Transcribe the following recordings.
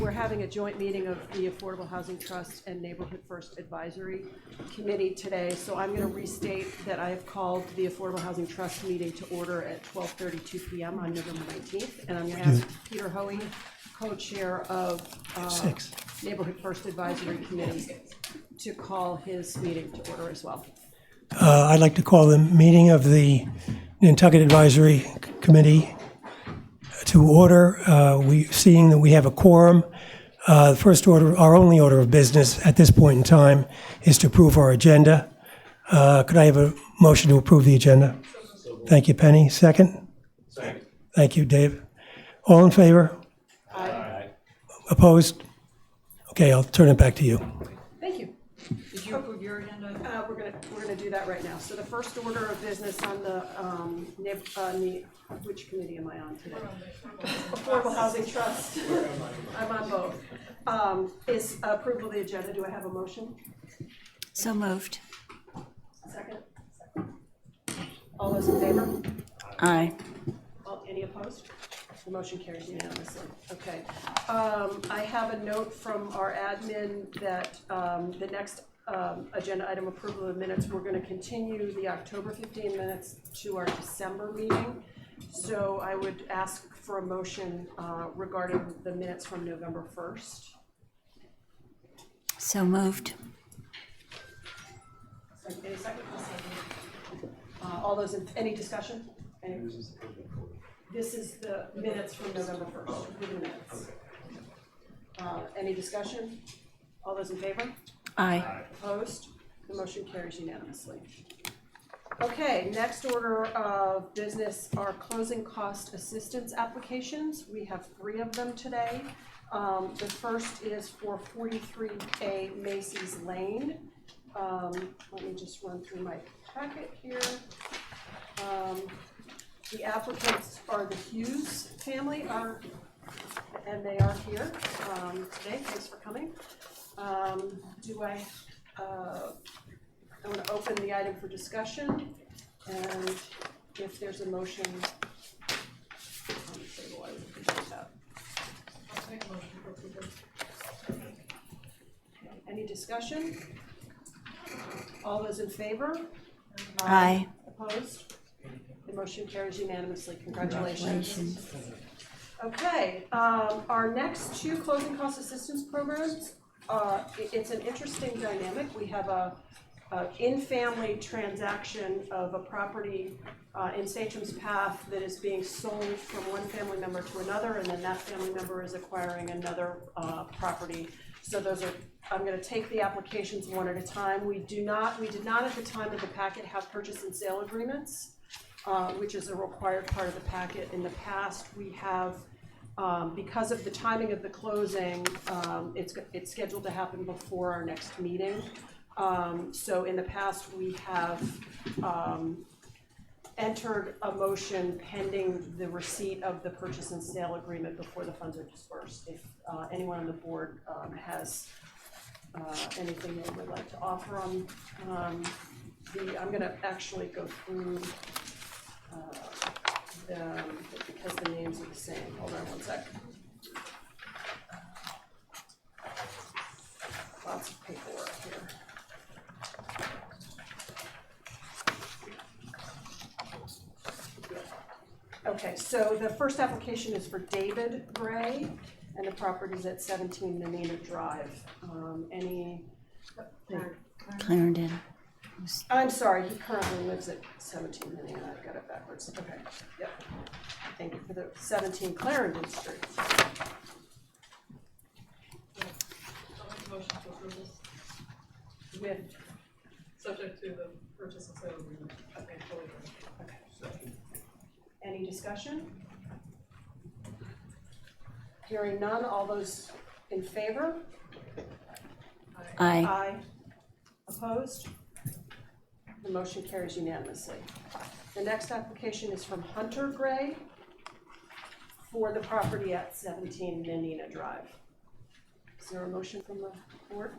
we're having a joint meeting of the Affordable Housing Trust and Neighborhood First Advisory Committee today. So I'm going to restate that I have called the Affordable Housing Trust meeting to order at 12:32 p.m. on November 19th. And I'm going to ask Peter Hoey, co-chair of Neighborhood First Advisory Committee, to call his meeting to order as well. I'd like to call the meeting of the Nantucket Advisory Committee to order. Seeing that we have a quorum, the first order, our only order of business at this point in time, is to approve our agenda. Could I have a motion to approve the agenda? Thank you, Penny. Second? Second. Thank you, Dave. All in favor? Aye. Opposed? Okay, I'll turn it back to you. Thank you. Did you approve your agenda? We're gonna do that right now. So the first order of business on the which committee am I on today? Affordable Housing Trust. I'm on both. Is approval of the agenda. Do I have a motion? So moved. Second. All those in favor? Aye. Any opposed? The motion carries unanimously. Okay. I have a note from our admin that the next agenda item, approval of the minutes, we're going to continue the October 15 minutes to our December meeting. So I would ask for a motion regarding the minutes from November 1st. So moved. Any second? All those in, any discussion? This is the minutes from November 1st. The minutes. Any discussion? All those in favor? Aye. Opposed? The motion carries unanimously. Okay, next order of business are closing cost assistance applications. We have 3 of them today. The first is for 43A Macy's Lane. Let me just run through my packet here. The applicants are the Hughes family, and they are here today. Thanks for coming. I want to open the item for discussion, and if there's a motion on the table, I would appreciate that. I'll make a motion for approval. Any discussion? All those in favor? Aye. Opposed? The motion carries unanimously. Congratulations. Okay, our next 2 closing cost assistance programs, it's an interesting dynamic. We have a in-family transaction of a property in Sancham's Path that is being sold from one family member to another, and then that family member is acquiring another property. So I'm going to take the applications one at a time. We did not at the time of the packet have purchase and sale agreements, which is a required part of the packet. In the past, we have, because of the timing of the closing, it's scheduled to happen before our next meeting. So in the past, we have entered a motion pending the receipt of the purchase and sale agreement before the funds are dispersed. If anyone on the board has anything they would like to offer on I'm going to actually go through because the names are the same. Hold on one sec. Lots of paperwork here. Okay, so the first application is for David Gray, and the property is at 17 Nanina Drive. Clarendon. I'm sorry, he currently lives at 17 Nanina. I've got it backwards. Okay, yep. Thank you for the 17 Clarendon Street. I'll make a motion to approve this, With, subject to the purchase and sale agreement. Okay, fully agree. okay. Any discussion? Hearing none, all those in favor? Aye. Aye. Opposed? The motion carries unanimously. The next application is from Hunter Gray for the property at 17 Nanina Drive. Is there a motion from the board?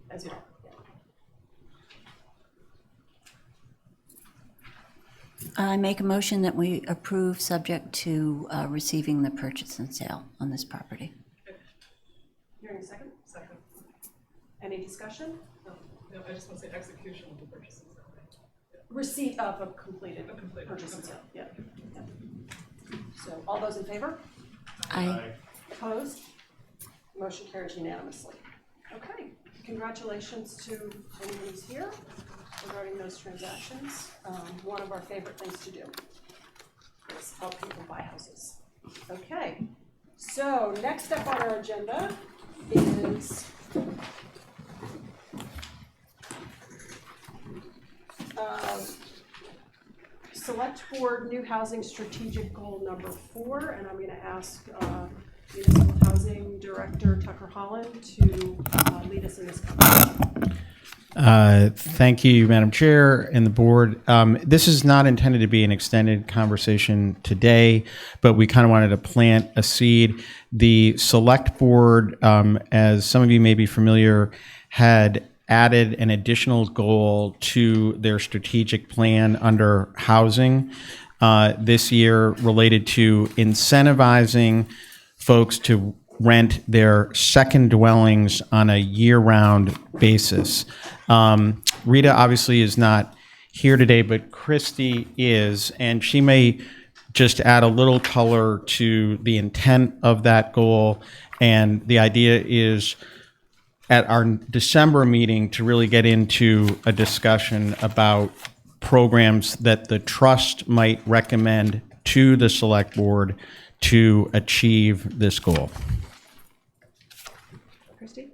As well, yeah. I make a motion that we approve subject to receiving the purchase and sale on this property. Hearing a second? Second. Any discussion? No, I just want to say execution of the purchase and sale. Receipt of a completed purchase and sale, yeah. So all those in favor? Aye. Opposed? Motion carries unanimously. Okay, congratulations to anyone who's here regarding those transactions. One of our favorite things to do is help people buy houses. Okay, so next up on our agenda is Select Board New Housing Strategic Goal number 4, and I'm going to ask Municipal Housing Director Tucker Holland to lead us in this conversation. Thank you, Madam Chair and the board. This is not intended to be an extended conversation today, but we kind of wanted to plant a seed. The Select Board, as some of you may be familiar, had added an additional goal to their strategic plan under housing this year related to incentivizing folks to rent their second dwellings on a year-round basis. Rita obviously is not here today, but Christy is, and she may just add a little color to the intent of that goal. And the idea is at our December meeting to really get into a discussion about programs that the trust might recommend to the select board to achieve this goal. Christy?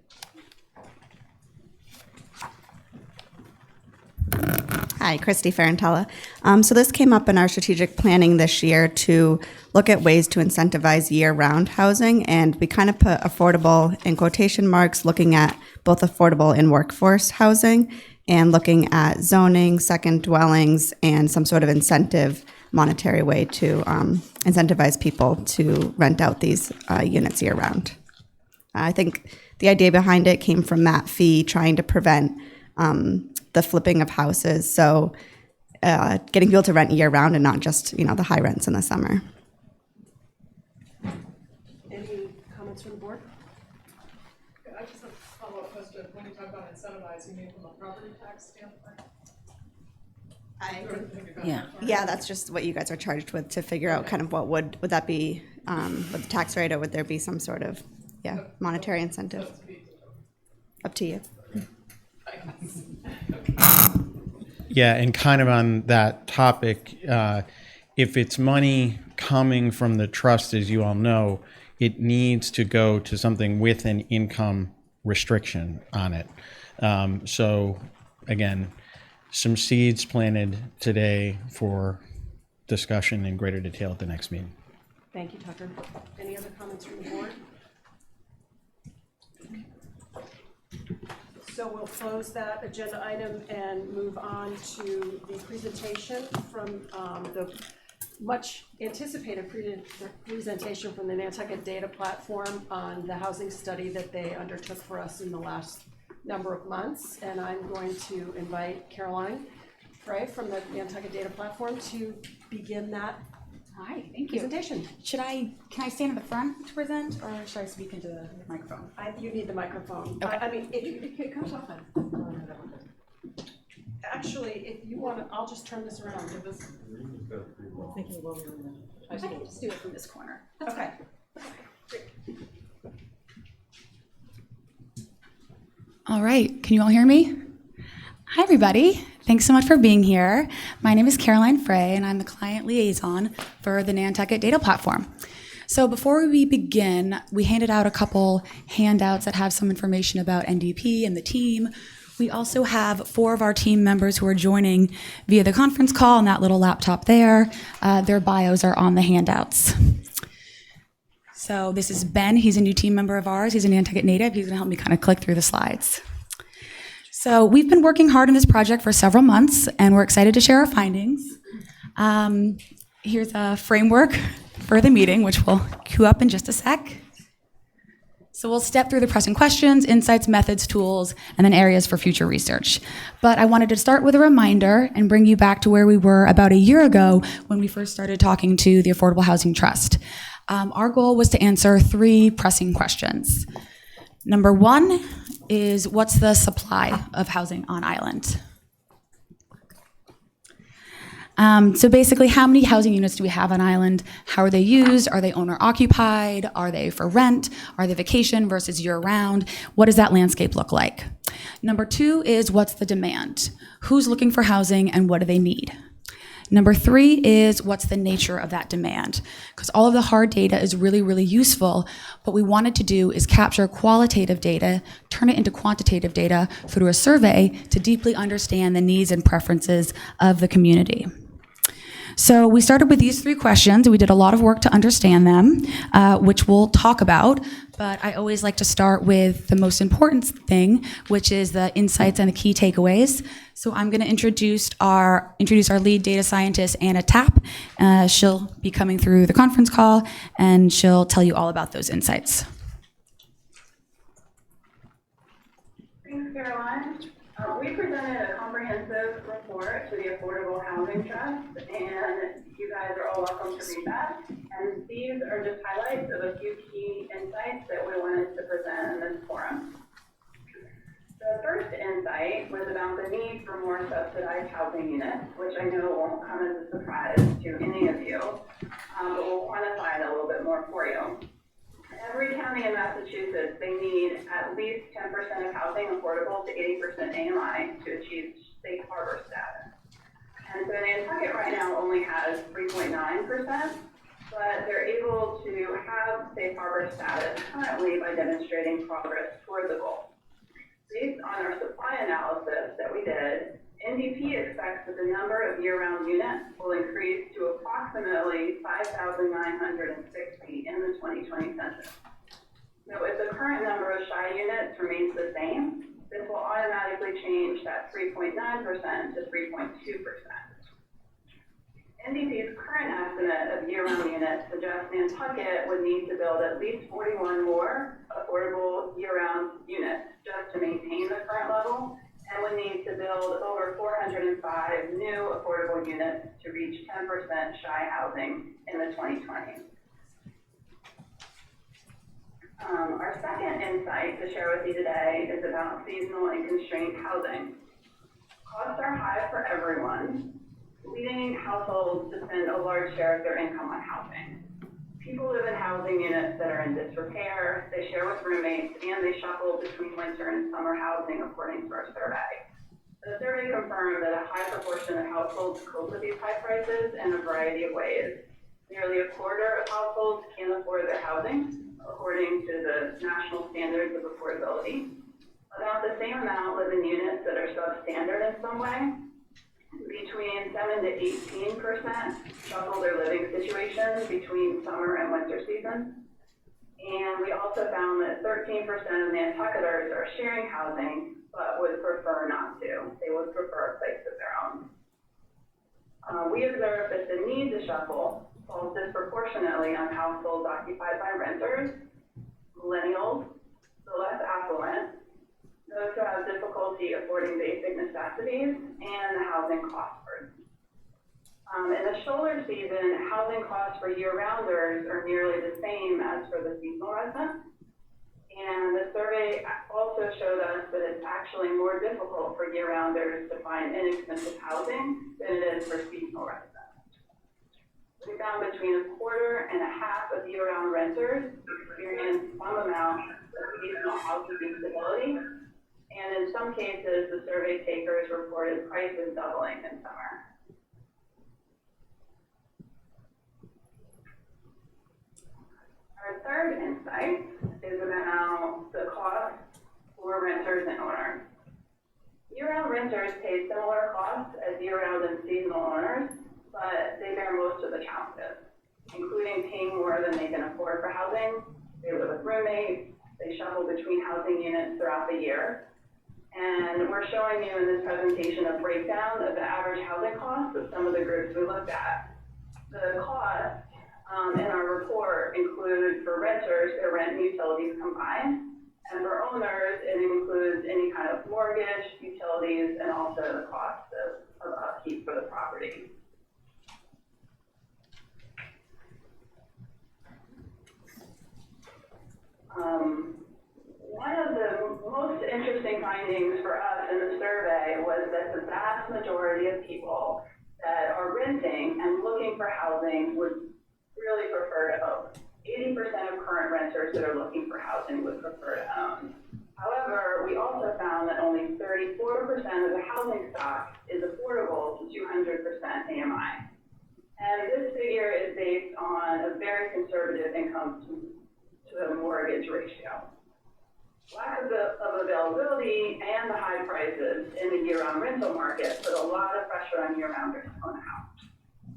Hi, Christy Ferrantella. So this came up in our strategic planning this year to look at ways to incentivize year-round housing, and we kind of put affordable in quotation marks, looking at both affordable and workforce housing, and looking at zoning, second dwellings, and some sort of incentive, monetary way to incentivize people to rent out these units year-round. I think the idea behind it came from Matt Fee trying to prevent the flipping of houses, so getting people to rent year-round and not just, the high rents in the summer. Any comments from the board? I just have a follow-up question. When you talk about incentivize, you mean from a property tax standpoint? Yeah, that's just what you guys are charged with to figure out kind of what would that be with the tax rate, or would there be some sort of monetary incentive? Up to you. Yeah, and kind of on that topic, if it's money coming from the trust, as you all know, it needs to go to something with an income restriction on it. So again, some seeds planted today for discussion in greater detail at the next meeting. Thank you, Tucker. Any other comments from the board? So we'll close that agenda item and move on to the presentation from the much anticipated presentation from the Nantucket Data Platform on the housing study that they undertook for us in the last number of months. And I'm going to invite Caroline Frey from the Nantucket Data Platform to begin that Hi, thank you. presentation. Can I stand in the front to present, or should I speak into the microphone? You need the microphone. Okay. I mean, It comes off then. actually, if you want to, I'll just turn this around. I can just do it from this corner. Okay. All right, can you all hear me? Hi, everybody. Thanks so much for being here. My name is Caroline Frey, and I'm the client liaison for the Nantucket Data Platform. So before we begin, we handed out a couple handouts that have some information about NDP and the team. We also have 4 of our team members who are joining via the conference call on that little laptop there. Their bios are on the handouts. So this is Ben. He's a new team member of ours. He's a Nantucket native. He's going to help me kind of click through the slides. So we've been working hard on this project for several months, and we're excited to share our findings. Here's a framework for the meeting, which we'll cue up in just a sec. So So we'll step through the pressing questions, insights, methods, tools, and then areas for future research. But I wanted to start with a reminder and bring you back to where we were about a year ago when we first started talking to the Affordable Housing Trust. Our goal was to answer 3 pressing questions. Number 1 is, what's the supply of housing on island? So basically, how many housing units do we have on island? How are they used? Are they owner occupied? Are they for rent? Are they vacation versus year round? What does that landscape look like? Number 2 is, what's the demand? Who's looking for housing and what do they need? Number 3 is, what's the nature of that demand? Because all of the hard data is really, really useful. What we wanted to do is capture qualitative data, turn it into quantitative data through a survey to deeply understand the needs and preferences of the community. So we started with these 3 questions. We did a lot of work to understand them, which we'll talk about. But I always like to start with the most important thing, which is the insights and the key takeaways. So I'm going to introduce our lead data scientist, Anna Tapp. She'll be coming through the conference call, and she'll tell you all about those insights. Thanks, Caroline. We presented a comprehensive report to the Affordable Housing Trust, and you guys are all welcome to read that. And these are just highlights of a few key insights that we wanted to present in this forum. The first insight was about the need for more subsidized housing units, which I know won't come as a surprise to any of you, but we'll quantify it a little bit more for you. Every county in Massachusetts, they need at least 10% of housing affordable to 80% AMI to achieve safe harbor status. And so Nantucket right now only has 3.9%, but they're able to have safe harbor status currently by demonstrating progress toward the goal. Based on our supply analysis that we did, NDP expects that the number of year-round units will increase to approximately 5,960 in the 2020 census. Now, if the current number of shy units remains the same, this will automatically change that 3.9% to 3.2%. NDP's current estimate of year-round units suggests Nantucket would need to build at least 41 more affordable year-round units just to maintain the current level, and would need to build over 405 new affordable units to reach 10% shy housing in the 2020s. Our second insight to share with you today is about seasonal and constrained housing. Costs are high for everyone, leading households to spend a large share of their income on housing. People live in housing units that are in disrepair, they share with roommates, and they shuffle between winter and summer housing, according to our survey. The survey confirmed that a high proportion of households cope with these high prices in a variety of ways. Nearly a quarter of households can't afford their housing, according to the national standards of affordability. About the same amount live in units that are substandard in some way. Between 7 to 18% shuffle their living situations between summer and winter seasons. And we also found that 13% of Nantucketers are sharing housing, but would prefer not to. They would prefer a place of their own. We observed that the need to shuffle falls disproportionately on households occupied by renters, millennials, the less affluent, those who have difficulty affording basic necessities, and the housing cost burden. In the shoulder season, housing costs for year-rounders are nearly the same as for the seasonal residents. And the survey also showed us that it's actually more difficult for year-rounders to find inexpensive housing than it is for seasonal residents. We found between a quarter and a half of year-round renters experience some amount of seasonal housing instability. And in some cases, the survey takers reported prices doubling in summer. Our third insight is about the cost for renters and owners. Year-round renters pay similar costs as year-round and seasonal owners, but they bear most of the challenges, including paying more than they can afford for housing. They live with roommates. They shuffle between housing units throughout the year. And we're showing you in this presentation a breakdown of the average housing costs of some of the groups we looked at. The cost in our report include for renters their rent and utilities combined. And for owners, it includes any kind of mortgage, utilities, and also the cost of upkeep for the property. One of the most interesting findings for us in the survey was that the vast majority of people that are renting and looking for housing would really prefer to own. 80% of current renters that are looking for housing would prefer to own. However, we also found that only 34% of the housing stock is affordable to 200% AMI. And this figure is based on a very conservative income to the mortgage ratio. Lack of availability and the high prices in the year-round rental market put a lot of pressure on year-rounders to own a house.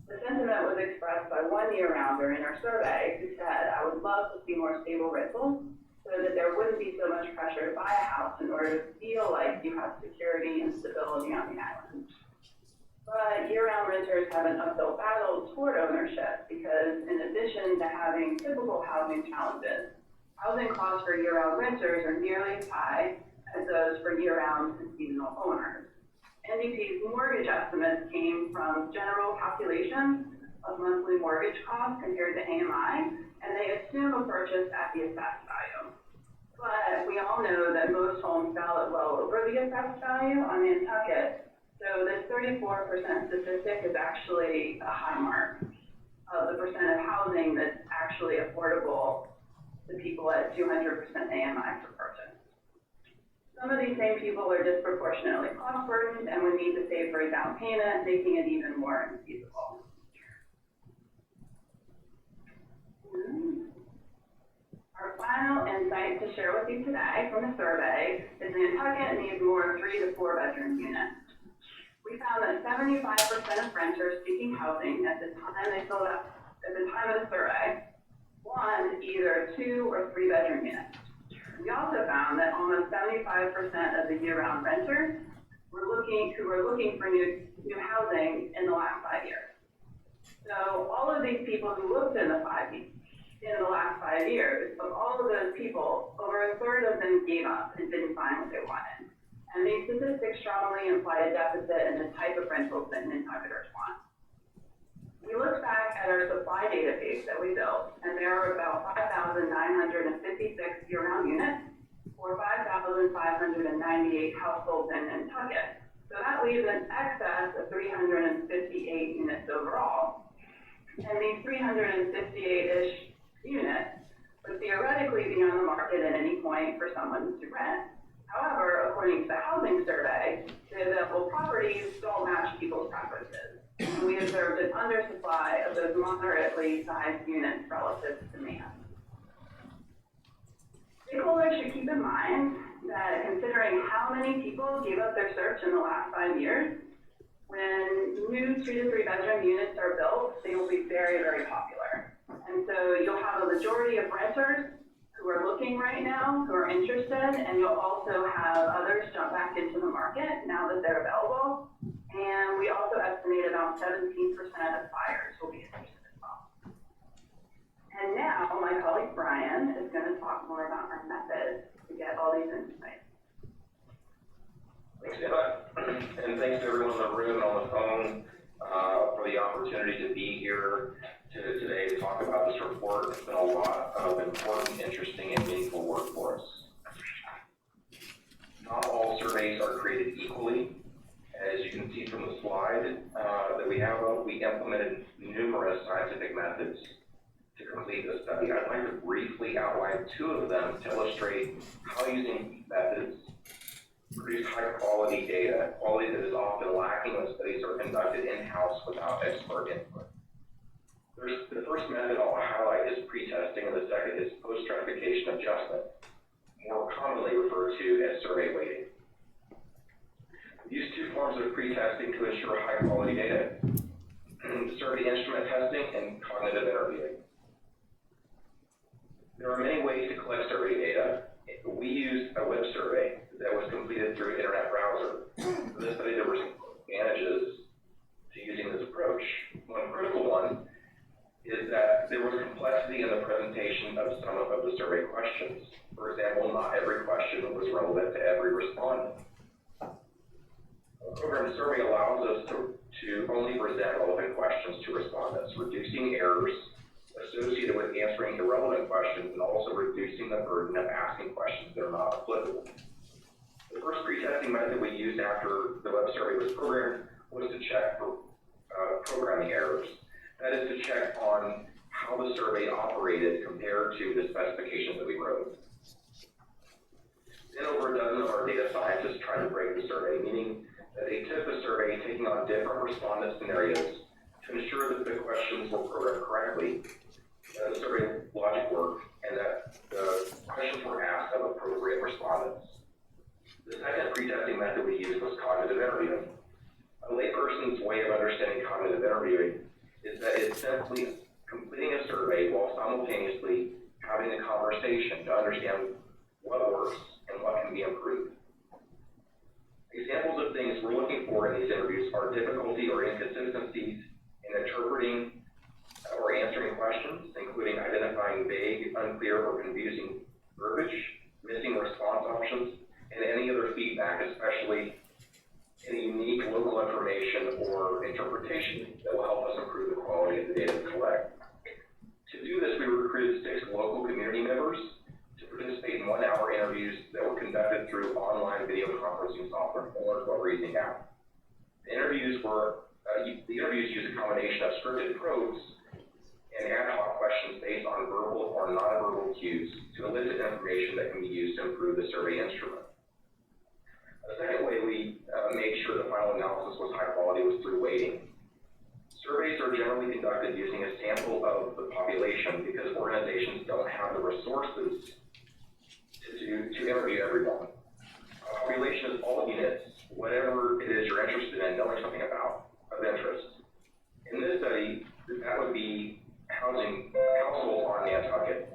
The sentiment was expressed by one year-rounder in our survey who said, "I would love to see more stable rentals so that there wouldn't be so much pressure to buy a house in order to feel like you have security and stability on the island." But year-round renters have an uphill battle toward ownership because in addition to having typical housing challenges, housing costs for year-round renters are nearly as high as those for year-round and seasonal owners. NDP's mortgage estimates came from general calculations of monthly mortgage costs compared to AMI, and they assume a purchase at the assessed value. But we all know that most homes sell at well over the assessed value on Nantucket, so this 34% statistic is actually a high mark of the percent of housing that's actually affordable to people at 200% AMI for purchase. Some of these same people are disproportionately cost burdened and would need to save for a down payment, making it even more infeasible. Our final insight to share with you today from the survey is Nantucket needs more 3 to 4 bedroom units. We found that 75% of renters seeking housing at the time they filled out, at the time of the survey, wanted either 2 or 3 bedroom units. We also found that almost 75% of the year-round renters who were looking for new housing in the last 5 years. So all of these people who looked in the last 5 years, of all of those people, over a third of them gave up and didn't find what they wanted. And these statistics strongly imply a deficit in the type of rentals that Nantucketers want. We looked back at our supply database that we built, and there are about 5,956 year-round units, or 5,598 households in Nantucket. So that leaves an excess of 358 units overall. And these 358-ish units would theoretically be on the market at any point for someone to rent. However, according to the housing survey, the available properties don't match people's preferences. And we observed an undersupply of those moderately sized units relative to demand. Stakeholders should keep in mind that considering how many people gave up their search in the last 5 years, when new 2 to 3 bedroom units are built, they will be very, very popular. And so you'll have a majority of renters who are looking right now, who are interested, and you'll also have others jump back into the market now that they're available. And we also estimate about 17% of buyers will be interested as well. And now my colleague Brian is going to talk more about our methods to get all these insights. Thanks, Emma. And thanks to everyone in the room and on the phone for the opportunity to be here today to talk about this report. It's been a lot of important, interesting, and meaningful work for us. Not all surveys are created equally. As you can see from the slide that we have, we implemented numerous scientific methods to complete the study. I'd like to briefly outline 2 of them to illustrate how using these methods produce high-quality data, quality that is often lacking when studies are conducted in-house without expert input. The first method I'll highlight is pre-testing, and the second is post-stratification adjustment, more commonly referred to as survey weighting. We use 2 forms of pre-testing to ensure high-quality data: survey instrument testing and cognitive interviewing. There are many ways to collect survey data. We used a web survey that was completed through an internet browser. For this study, there were some advantages to using this approach. One critical one is that there was complexity in in the presentation of some of the survey questions. For example, not every question was relevant to every respondent. A program survey allows us to only present relevant questions to respondents, reducing errors associated with answering irrelevant questions and also reducing the burden of asking questions that are not applicable. The first pre-testing method we used after the web survey was programmed was to check for programming errors. That is to check on how the survey operated compared to the specifications that we wrote. Then over a dozen of our data scientists tried to break the survey, meaning that they took the survey taking on different respondent scenarios to ensure that the questions were programmed correctly, that the survey logic worked, and that the questions were asked of appropriate respondents. The second pre-testing method we used was cognitive interviewing. A layperson's way of understanding cognitive interviewing is that it's simply completing a survey while simultaneously having a conversation to understand what works and what can be improved. Examples of things we're looking for in these interviews are difficulty or inconsistencies in interpreting or answering questions, including identifying vague, unclear, or confusing verbiage, missing response options, and any other feedback, especially any unique local information or interpretation that will help us improve the quality of the data we collect. To do this, we recruited 6 local community members to participate in 1-hour interviews that were conducted through online video conferencing software, similar to what we're using now. The interviews use a combination of scripted probes and ad hoc questions based on verbal or nonverbal cues to elicit information that can be used to improve the survey instrument. The second way we made sure the final analysis was high quality was through weighting. Surveys are generally conducted using a sample of the population because organizations don't have the resources to interview everyone. A population is all units, whatever it is you're interested in, knowing something about, of interest. In this study, that would be households on Nantucket.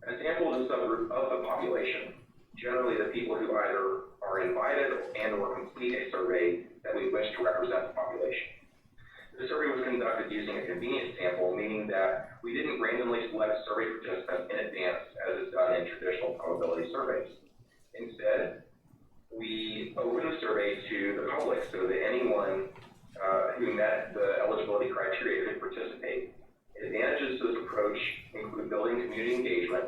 A sample is a subgroup of the population, generally the people who either are invited and or complete a survey that we wish to represent the population. The survey was conducted using a convenience sample, meaning that we didn't randomly select survey participants in advance as is done in traditional probability surveys. Instead, we opened the survey to the public so that anyone who met the eligibility criteria could participate. Advantages to this approach include building community engagement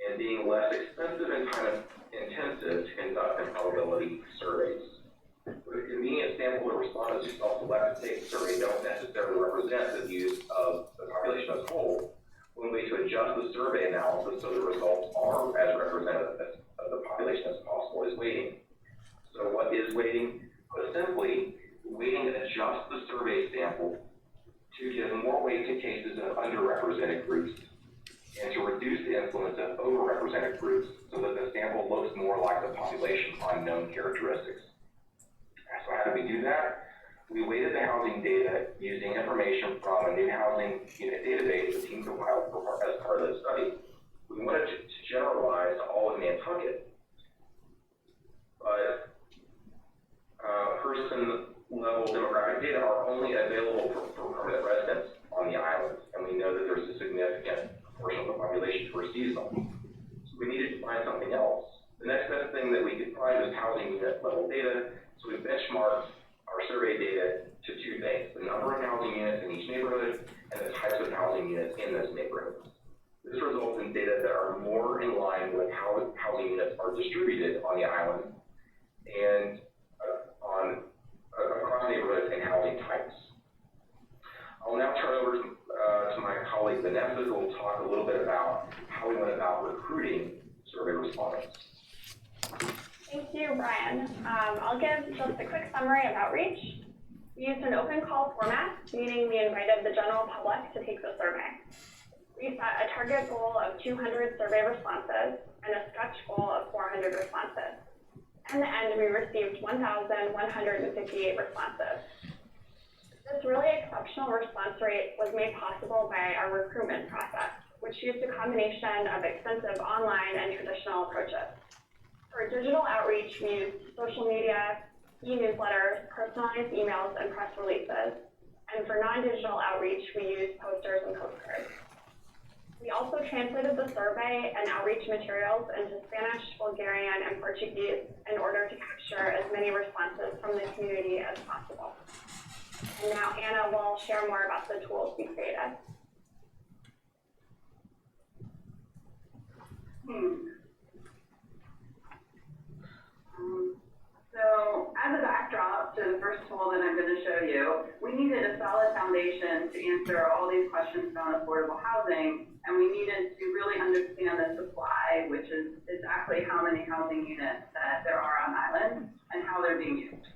and being less expensive and time intensive to conduct probability surveys. With a convenient sample of respondents who self-select to take the survey don't necessarily represent the views of the population as a whole. One way to adjust the survey analysis so the results are as representative of the population as possible is weighting. So what is weighting? Put simply, weighting adjusts the survey sample to give more weight to cases of underrepresented groups and to reduce the influence of overrepresented groups so that the sample looks more like the population's unknown characteristics. So how did we do that? We weighted the housing data using information from a new housing unit database the team compiled as part of the study. We wanted to generalize to all of Nantucket, but person-level demographic data are only available for permanent residents on the island, and we know that there's a significant portion of the population who are seasonal. So we needed to find something else. The next best thing that we could find was housing unit level data, so we benchmarked our survey data to 2 things: the number of housing units in each neighborhood and the types of housing units in those neighborhoods. This results in data that are more in line with how housing units are distributed on the island and across neighborhoods and housing types. I'll now turn over to my colleague Vanessa, who will talk a little bit about how we went about recruiting survey respondents. Thank you, Brian. I'll give just a quick summary of outreach. We used an open call format, meaning we invited the general public to take the survey. We set a target goal of 200 survey responses and a stretch goal of 400 responses. In the end, we received 1,158 responses. This really exceptional response rate was made possible by our recruitment process, which used a combination of extensive online and traditional approaches. For digital outreach, we used social media, e-newsletters, personalized emails, and press releases. And for non-digital outreach, we used posters and postcards. We also translated the survey and outreach materials into Spanish, Bulgarian, and Portuguese in order to capture as many responses from the community as possible. And now Anna will share more about the tools we created. So as a backdrop to the first tool that I'm going to show you, we needed a solid foundation to answer all these questions about affordable housing, and we needed to really understand the supply, which is exactly how many housing units that there are on island and how they're being used.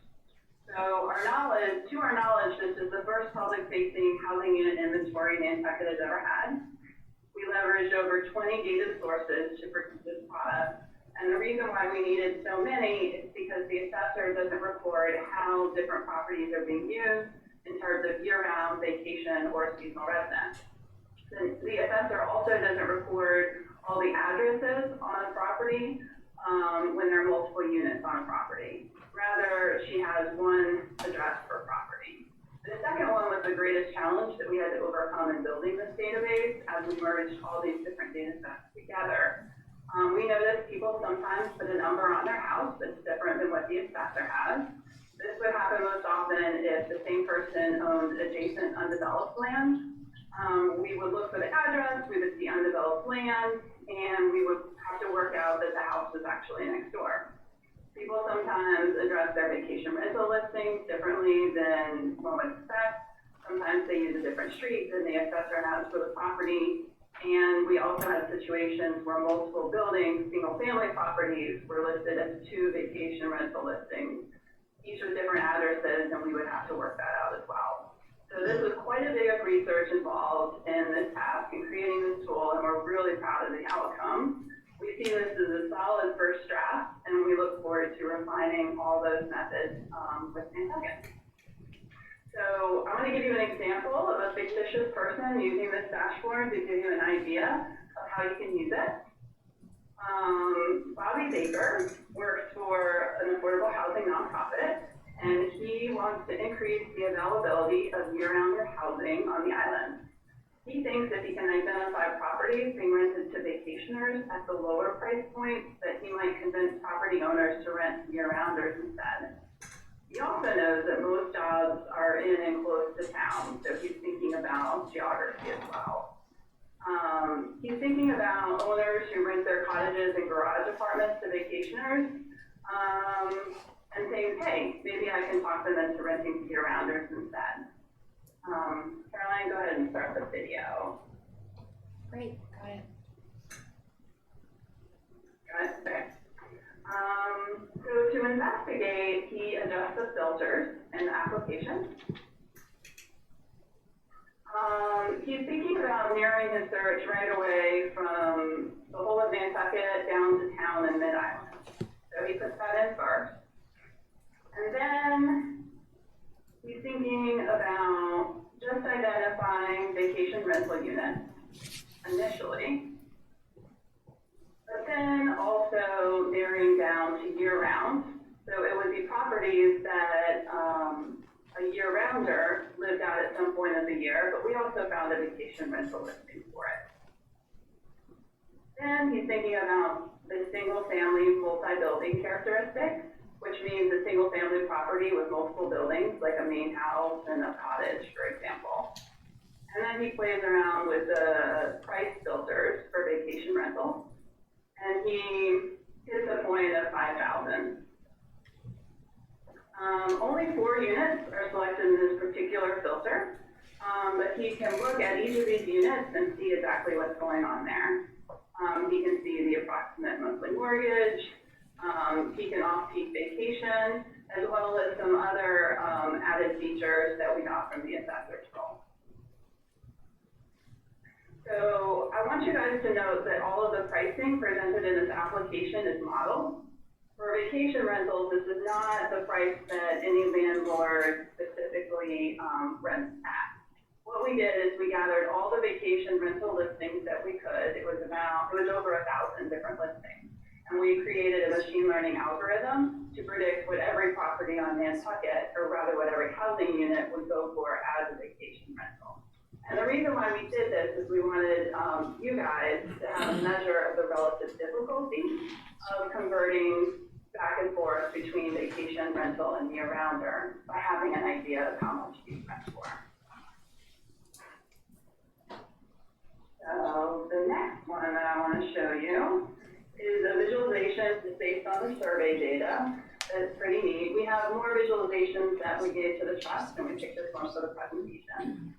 So to our knowledge, this is the first public-facing housing unit inventory Nantucket has ever had. We leveraged over 20 data sources to produce this product. And the reason why we needed so many is because the assessor doesn't record how different properties are being used in terms of year-round, vacation, or seasonal residence. The assessor also doesn't record all the addresses on a property when there are multiple units on a property. Rather, she has one address per property. The second one was the greatest challenge that we had to overcome in building this database as we merged all these different data sets together. We noticed people sometimes put a number on their house that's different than what the assessor has. This would happen most often if the same person owned adjacent undeveloped land. We would look for the address, we would see undeveloped land, and we would have to work out that the house was actually next door. People sometimes address their vacation rental listings differently than one would expect. Sometimes they use a different street than the assessor has for the property. And we also had situations where multiple buildings, single-family properties, were listed as 2 vacation rental listings, each with different addresses, and we would have to work that out as well. So this was quite a bit of research involved in this task in creating this tool, and we're really proud of the outcome. We see this as a solid first draft, and we look forward to refining all those methods with Nantucket. So I'm going to give you an example of a fictitious person using this dashboard to give you an idea of how you can use it. Bobby Baker works for an affordable housing nonprofit, and he wants to increase the availability of year-round housing on the island. He thinks if he can identify properties being rented to vacationers at the lower price points, that he might convince property owners to rent year-rounders instead. He also knows that most jobs are in and close to town, so he's thinking about geography as well. He's thinking about owners who rent their cottages and garage apartments to vacationers, and saying, hey, maybe I can talk them into renting to year-rounders instead. Caroline, go ahead and start the video. Great, got it. Got it? Okay. So to investigate, he adjusts the filters in the application. He's thinking about narrowing his search right away from the whole of Nantucket down to town and mid-island. So he puts that in first. And then he's thinking about just identifying vacation rental units initially. But then also narrowing down to year-round. So it would be properties that a year-rounder lived out at some point of the year, but we also found a vacation rental listing for it. Then he's thinking about the single-family multi-building characteristics, which means a single-family property with multiple buildings, like a main house and a cottage, for example. And then he plays around with the price filters for vacation rentals. And he hits a point of 5,000. Only 4 units are selected in this particular filter, but he can look at each of these units and see exactly what's going on there. He can see the approximate monthly mortgage, he can off-peak vacation, as well as some other added features that we got from the assessor's role. So I want you guys to note that all of the pricing presented in this application is modeled. For vacation rentals, this is not the price that any landlord specifically rents at. What we did is we gathered all the vacation rental listings that we could. It was over 1,000 different listings. And we created a machine learning algorithm to predict what every property on Nantucket, or rather what every housing unit would go for as a vacation rental. And the reason why we did this is we wanted you guys to have a measure of the relative difficulty of converting back and forth between vacation rental and year-rounder by having an idea of how much you rent for. So the next one that I want to show you is a visualization just based on the survey data. It's pretty neat. We have more visualizations that we gave to the trust, and we picked this one for the presentation.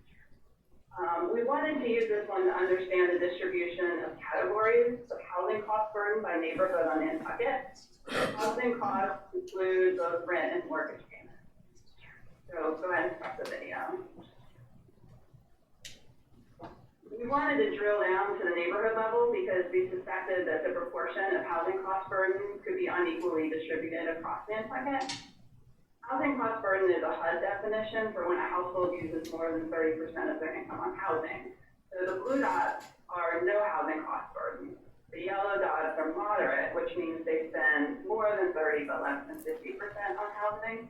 We wanted to use this one to understand the distribution of categories of housing cost burden by neighborhood on Nantucket. Housing costs include both rent and mortgage payments. So go ahead and start the video. We wanted to drill down to the neighborhood level because we suspected that the proportion of housing cost burden could be unequally distributed across Nantucket. Housing cost burden is a HUD definition for when a household uses more than 30% of their income on housing. So the blue dots are no housing cost burden. The yellow dots are moderate, which means they spend more than 30 but less than 50% on housing.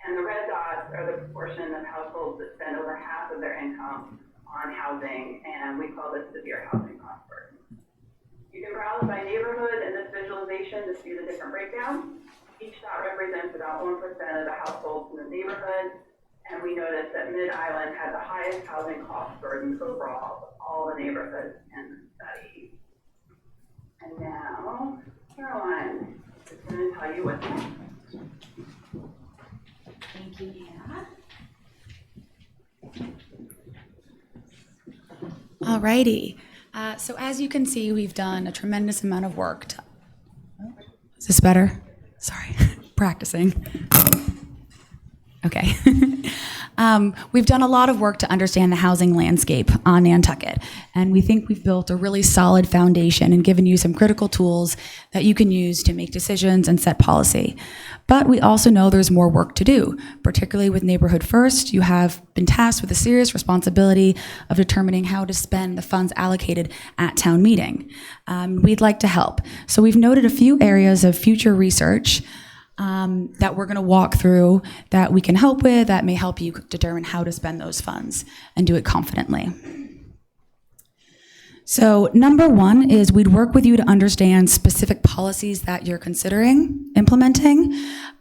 And the red dots are the proportion of households that spend over half of their income on housing, and we call this severe housing cost burden. You can browse by neighborhood in this visualization to see the different breakdowns. Each dot represents about 1% of the households in the neighborhood, and we noticed that Mid-Island had the highest housing cost burden overall of all the neighborhoods in the study. And now, Caroline is going to tell you what's next. Thank you, Hannah. Alrighty. So as you can see, we've done a tremendous amount of work. Is this better? Sorry, practicing. Okay. We've done a lot of work to understand the housing landscape on Nantucket, and we think we've built a really solid foundation and given you some critical tools that you can use to make decisions and set policy. But we also know there's more work to do, particularly with Neighborhood First. You have been tasked with a serious responsibility of determining how to spend the funds allocated at town meeting. We'd like to help. So we've noted a few areas of future research that we're going to walk through that we can help with, that may help you determine how to spend those funds and do it confidently. So number one is we'd work with you to understand specific policies that you're considering implementing.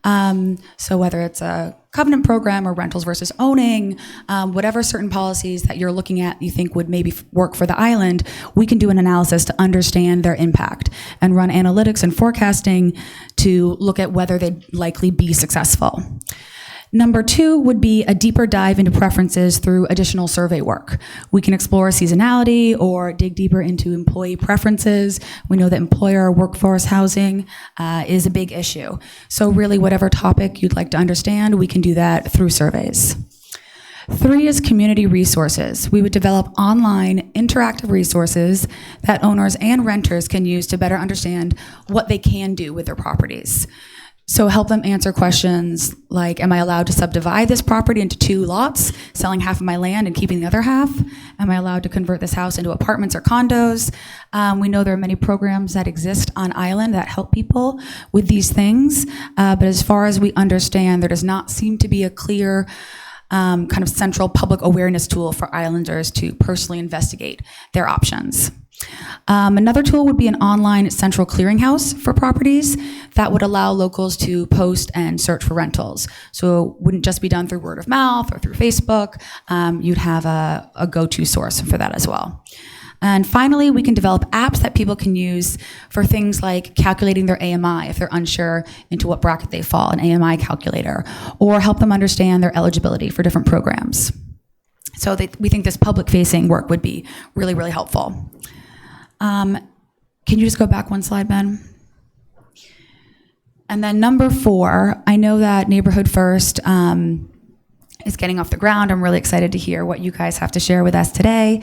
So whether it's a covenant program or rentals versus owning, whatever certain policies that you're looking at you think would maybe work for the island, we can do an analysis to understand their impact and run analytics and forecasting to look at whether they'd likely be successful. Number two would be a deeper dive into preferences through additional survey work. We can explore seasonality or dig deeper into employee preferences. We know that employer workforce housing is a big issue. So really whatever topic you'd like to understand, we can do that through surveys. Three is community resources. We would develop online interactive resources that owners and renters can use to better understand what they can do with their properties. So help them answer questions like, am I allowed to subdivide this property into 2 lots, selling half of my land and keeping the other half? Am I allowed to convert this house into apartments or condos? We know there are many programs that exist on island that help people with these things, but as far as we understand, there does not seem to be a clear kind of central public awareness tool for islanders to personally investigate their options. Another tool would be an online central clearinghouse for properties that would allow locals to post and search for rentals. So it wouldn't just be done through word of mouth or through Facebook. You'd have a go-to source for that as well. And finally, we can develop apps that people can use for things like calculating their AMI if they're unsure into what bracket they fall, an AMI calculator, or help them understand their eligibility for different programs. So we think this public-facing work would be really, really helpful. Can you just go back one slide, Ben? And then number 4, I know that Neighborhood First is getting off the ground. I'm really excited to hear what you guys have to share with us today.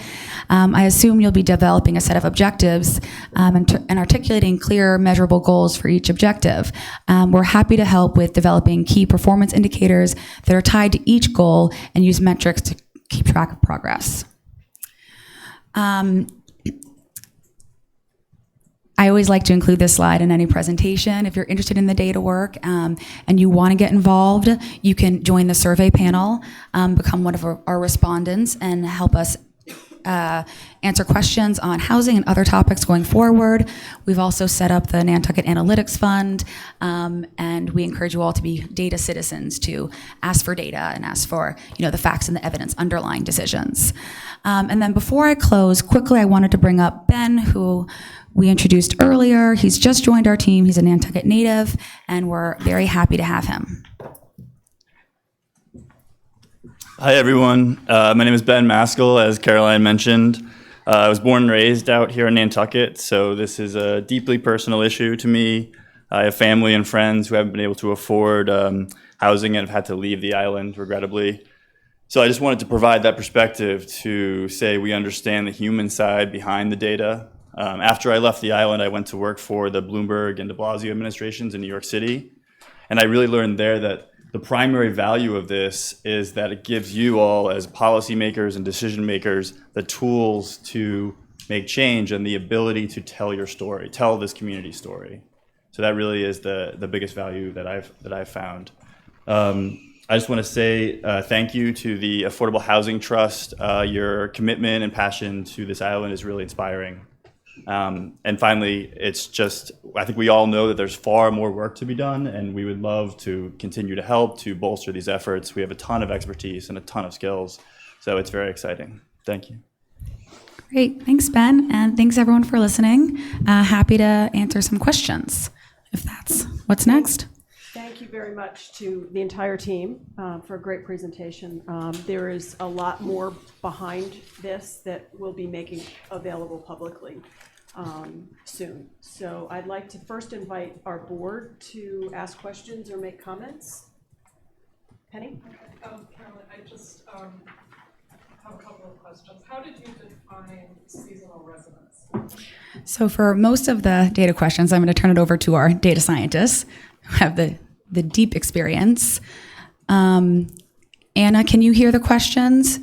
I assume you'll be developing a set of objectives and articulating clear, measurable goals for each objective. We're happy to help with developing key performance indicators that are tied to each goal and use metrics to keep track of progress. I always like to include this slide in any presentation. If you're interested in the data work and you want to get involved, you can join the survey panel, become one of our respondents, and help us answer questions on housing and other topics going forward. We've also set up the Nantucket Analytics Fund, and we encourage you all to be data citizens, to ask for data and ask for the facts and the evidence underlying decisions. And then before I close, quickly I wanted to bring up Ben, who we introduced earlier. He's just joined our team. He's a Nantucket native, and we're very happy to have him. Hi, everyone. My name is Ben Maskell, as Caroline mentioned. I was born and raised out here in Nantucket, so this is a deeply personal issue to me. I have family and friends who haven't been able to afford housing and have had to leave the island, regrettably. So I just wanted to provide that perspective to say we understand the human side behind the data. After I left the island, I went to work for the Bloomberg and de Blasio administrations in New York City, and I really learned there that the primary value of this is that it gives you all, as policymakers and decision makers, the tools to make change and the ability to tell your story, tell this community story. So that really is the biggest value that I've found. I just want to say thank you to the Affordable Housing Trust. Your commitment and passion to this island is really inspiring. And finally, I think we all know that there's far more work to be done, and we would love to continue to help to bolster these efforts. We have a ton of expertise and a ton of skills, so it's very exciting. Thank you. Great. Thanks, Ben, and thanks everyone for listening. Happy to answer some questions, if that's what's next. Thank you very much to the entire team for a great presentation. There is a lot more behind this that we'll be making available publicly soon. So I'd like to first invite our board to ask questions or make comments. Penny? Carolyn, I just have a couple of questions. How did you define seasonal residents? So for most of the data questions, I'm going to turn it over to our data scientists who have the deep experience. Anna, can you hear the questions?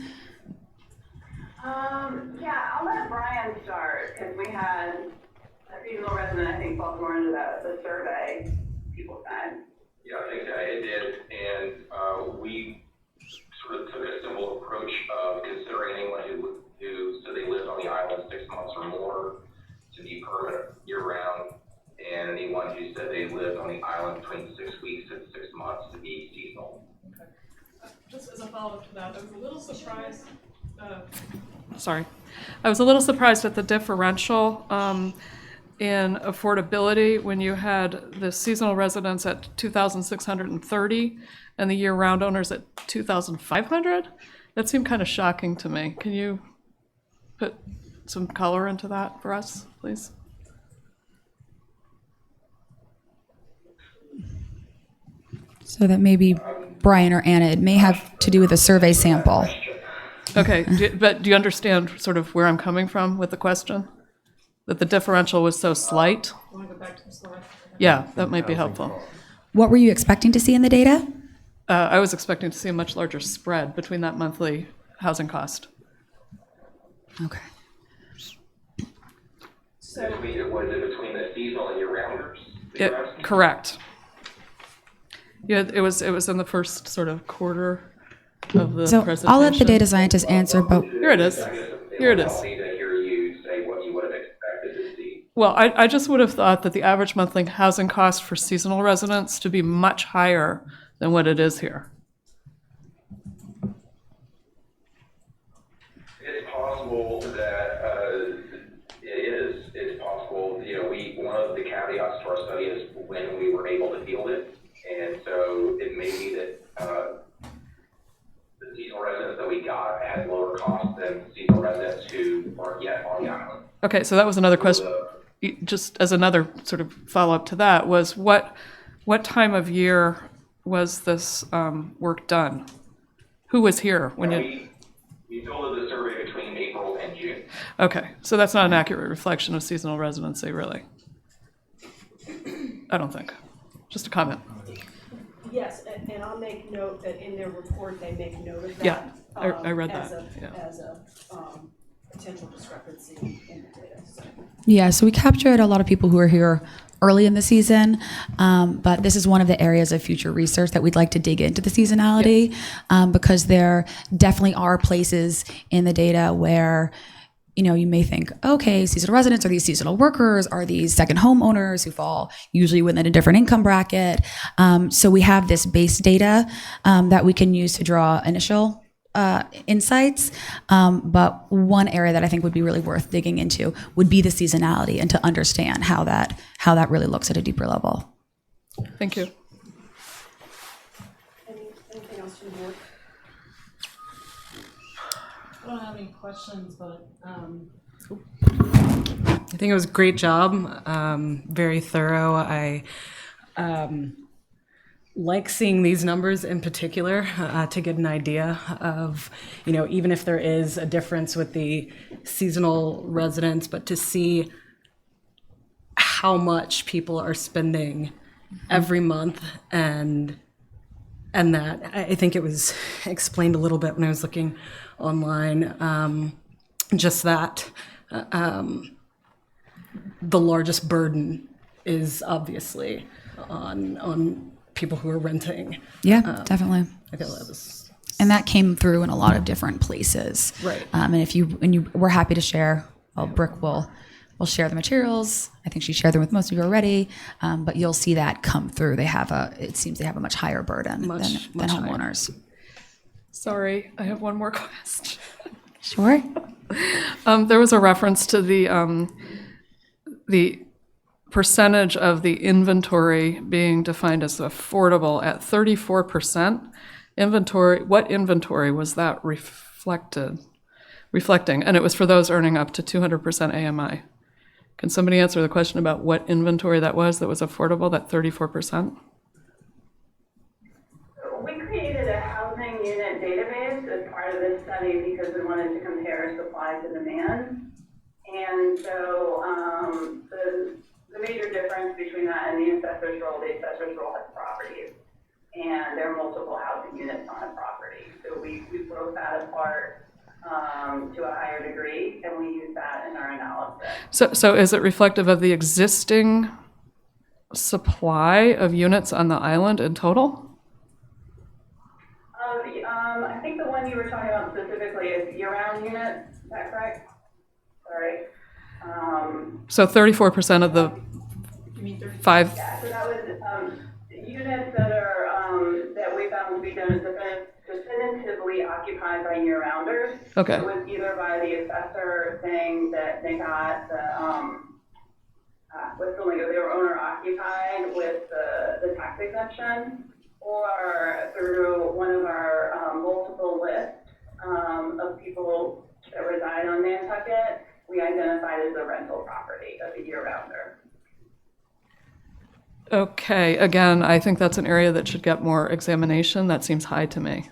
Yeah, I'll let Brian start, because we had a seasonal resident, I think, falls more into the survey people said. Yeah, I think it did, and we sort of took a simple approach of considering anyone who said they lived on the island 6 months or more to be permanent year-round, and anyone who said they lived on the island between 6 weeks and 6 months to be seasonal. Okay. Just as a follow-up to that, I was a little surprised. I was a little surprised at the differential in affordability when you had the seasonal residents at $2,630 and the year-round owners at $2,500. That seemed kind of shocking to me. Can you put some color into that for us, please? So that maybe Brian or Anna, it may have to do with a survey sample. Okay, but do you understand sort of where I'm coming from with the question? That the differential was so slight? Want to go back to the slide? Yeah, that might be helpful. What were you expecting to see in the data? I was expecting to see a much larger spread between that monthly housing cost. Okay. So Was it between the seasonal and year-rounders? Correct. Yeah, it was in the first sort of quarter of the So presentation. I'll let the data scientists answer, but Here it is. Here it is. I need to hear you say what you would have expected to see. Well, I just would have thought that the average monthly housing cost for seasonal residents to be much higher than what it is here. It's possible that it is. It's possible. One of the caveats to our study is when we were able to field it, and so it may be that the seasonal residents that we got had lower costs than seasonal residents who aren't yet on the island. Okay, so that was another question. Just as another sort of follow-up to that was what time of year was this work done? Who was here when you? We fielded the survey between April and June. Okay, so that's not an accurate reflection of seasonal residency, really. I don't think. Just a comment. yes, and I'll make note that in their report, they make note of that. Yeah, I read as that, yeah. As a potential discrepancy in the data, so. yeah, so we captured a lot of people who were here early in the season, but this is one of the areas of future research that we'd like to dig into the seasonality, because there definitely are places in the data where you may think, okay, seasonal residents, are these seasonal workers? Are these second homeowners who fall usually within a different income bracket? So we have this base data that we can use to draw initial insights. But one area that I think would be really worth digging into would be the seasonality and to understand how that really looks at a deeper level. Thank you. Anything else from the board? I don't have any questions, but I think it was a great job, very thorough. I like seeing these numbers in particular to get an idea of, even if there is a difference with the seasonal residents, but to see how much people are spending every month and that I think it was explained a little bit when I was looking online, just that the largest burden is obviously on people who are renting. Yeah, definitely. I feel that was, And that came through in a lot of different places. Right. And we're happy to share. Well, Brooke will share the materials. I think she shared them with most of you already. But you'll see that come through. It seems they have a much higher burden than homeowners. Higher. Sorry, I have one more question. Sure. There was a reference to the percentage of the inventory being defined as affordable at 34%. What inventory was that reflecting? And it was for those earning up to 200% AMI. Can somebody answer the question about what inventory that was affordable, that 34%? We created a housing unit database as part of this study because we wanted to compare supply to demand. And so the major difference between that and the assessor's roll has properties. And there are multiple housing units on a property. So we broke that apart to a higher degree, and we use that in our analysis. So is it reflective of the existing supply of units on the island in total? I think the one you were talking about specifically is year-round units. Is that correct? Sorry. So 34% of the five. Yeah, so that was units that are that we found to be definitively occupied by year-rounders. Okay. It was either by the assessor saying that they got the what's the lingo? They were owner-occupied with the tax exemption, or through one of our multiple lists of people that reside on Nantucket, we identified as a rental property of a year-rounder. Okay, again, I think that's an area that should get more examination. That seems high to me.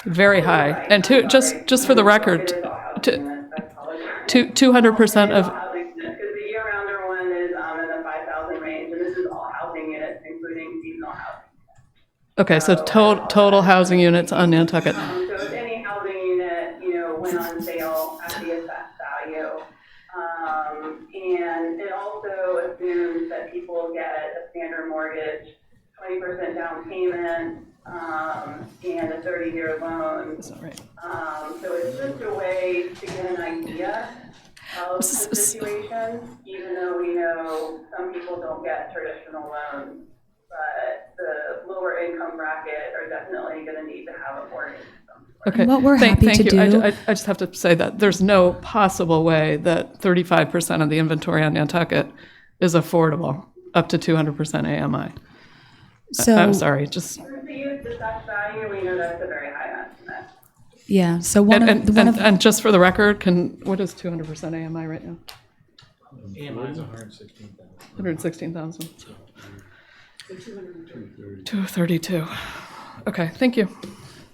Very high. Right. And just for the record, 200% of. Because the year-rounder one is in the 5,000 range, and this is all housing units, including seasonal housing. Okay, so total housing units on Nantucket. So if any housing unit, went on sale at the assessed value, and it also assumes that people get a standard mortgage, 20% down payment, and a 30-year loan. Is that right? So it's just a way to get an idea of the situation, even though we know some people don't get traditional loans, but the lower income bracket are definitely going to need to have a mortgage. Okay. What we're happy thank to you. do. I just have to say that there's no possible way that 35% of the inventory on Nantucket is affordable up to 200% AMI. So I'm sorry, just. To use the assessed value, we know that's a very high estimate. yeah. So And just for the record, what is 200% AMI right now? AMI is 116,000. 116,000. 232. Okay, thank you.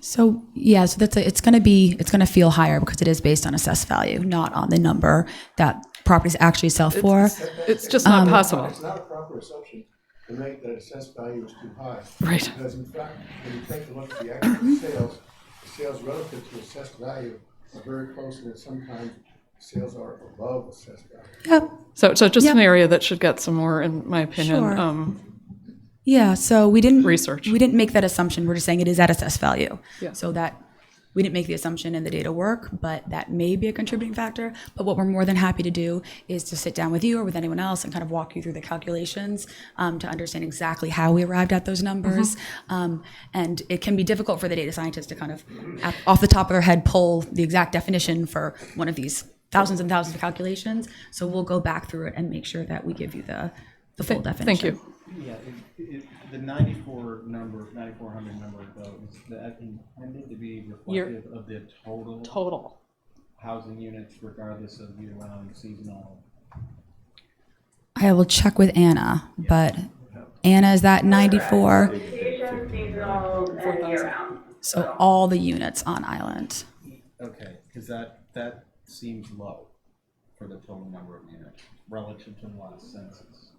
So it's going to feel higher because it is based on assessed value, not on the number that properties actually sell for. It's just not possible. It's not a proper assumption to make that assessed value is too high. Right. Because in fact, when you take a look at the actual sales, the sales relative to assessed value are very close, and sometimes Sales are above assessed value. Yep. So just Yep. an area that should get some more, in my opinion, Sure. Yeah, so we didn't research. We didn't make that assumption. We're just saying it is at assessed value. Yeah. So that we didn't make the assumption in the data work, but that may be a contributing factor. But what we're more than happy to do is to sit down with you or with anyone else and kind of walk you through the calculations to understand exactly how we arrived at those numbers. And it can be difficult for the data scientists to kind of, off the top of their head, pull the exact definition for one of these thousands and thousands of calculations. So we'll go back through it and make sure that we give you the full definition. Thank you. Yeah, the 9400 number, though, is that intended to be reflective of the total housing units, regardless of year-round, seasonal? I will check with Anna, but Anna, is that 94? Vacation, seasonal, and year-round. So all the units on island. Okay, because that seems low for the total number of units relative to the last census.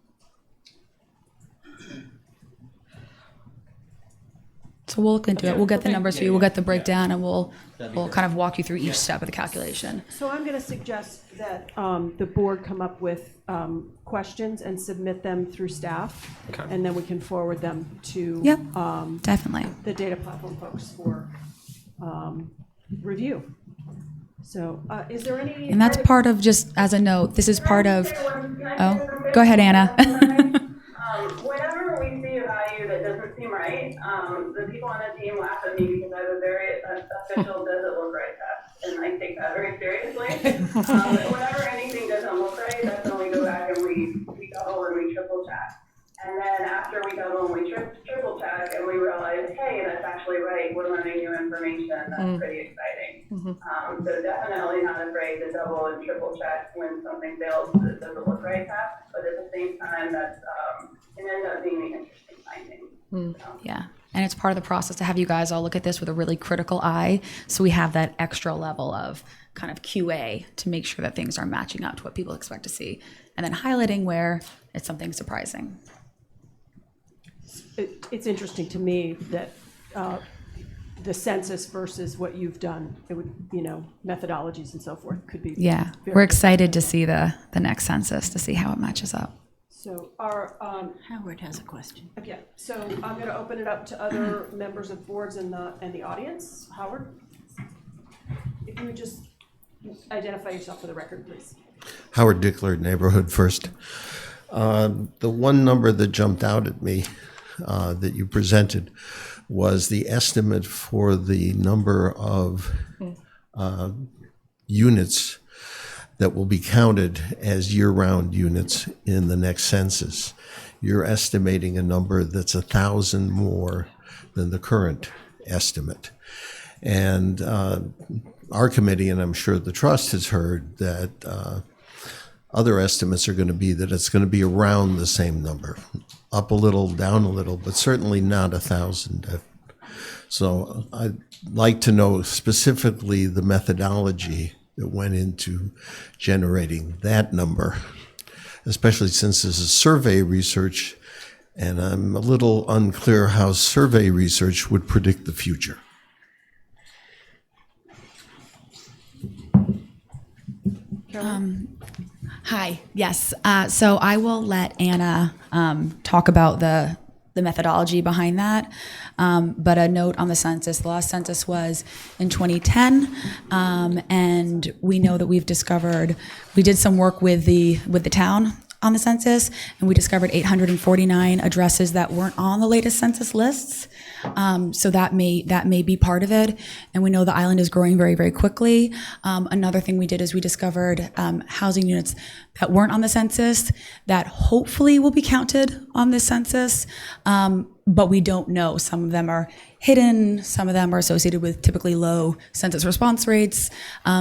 So we'll look into it. We'll get the numbers for you. We'll get the breakdown, and we'll kind of walk you through each step of the calculation. So I'm going to suggest that the board come up with questions and submit them through staff. Okay. And then we can forward them to Yep, definitely. the data platform folks for review. So is there any? And that's part of, just as a note, this is part of, oh, go ahead, Anna. Whenever we see a value that doesn't seem right, the people on the team laugh at me because I have a very official does it look right test, and I take that very seriously. Whenever anything doesn't look right, that's when we go back and we double and we triple check. And then after we double and we triple check and we realize, hey, that's actually right, we're learning new information, that's pretty exciting. So definitely not afraid to double and triple check when something fails that doesn't look right test, but at the same time, that's can end up being an interesting finding. So. Yeah, and it's part of the process to have you guys all look at this with a really critical eye, so we have that extra level of kind of QA to make sure that things are matching up to what people expect to see, and then highlighting where it's something surprising. It's interesting to me that the census versus what you've done, it would, methodologies and so forth could be. Yeah, very we're excited to see the next census, to see how it matches up. So our, Howard has a question. okay, so I'm going to open it up to other members of boards and the audience. Howard, if you would just identify yourself for the record, please. Howard Dickler, Neighborhood First. The one number that jumped out at me that you presented was the estimate for the number of units that will be counted as year-round units in the next census. You're estimating a number that's 1,000 more than the current estimate. And our committee, and I'm sure the trust has heard that other estimates are going to be that it's going to be around the same number, up a little, down a little, but certainly not 1,000. So I'd like to know specifically the methodology that went into generating that number, especially since this is survey research, and I'm a little unclear how survey research would predict the future. Hi, yes. So I will let Anna talk about the methodology behind that. But a note on the census, the last census was in 2010, and we know that we did some work with the town on the census, and we discovered 849 addresses that weren't on the latest census lists. So that may be part of it. And we know the island is growing very, very quickly. Another thing we did is we discovered housing units that weren't on the census that hopefully will be counted on this census. But we don't know. Some of them are hidden. Some of them are associated with typically low census response rates.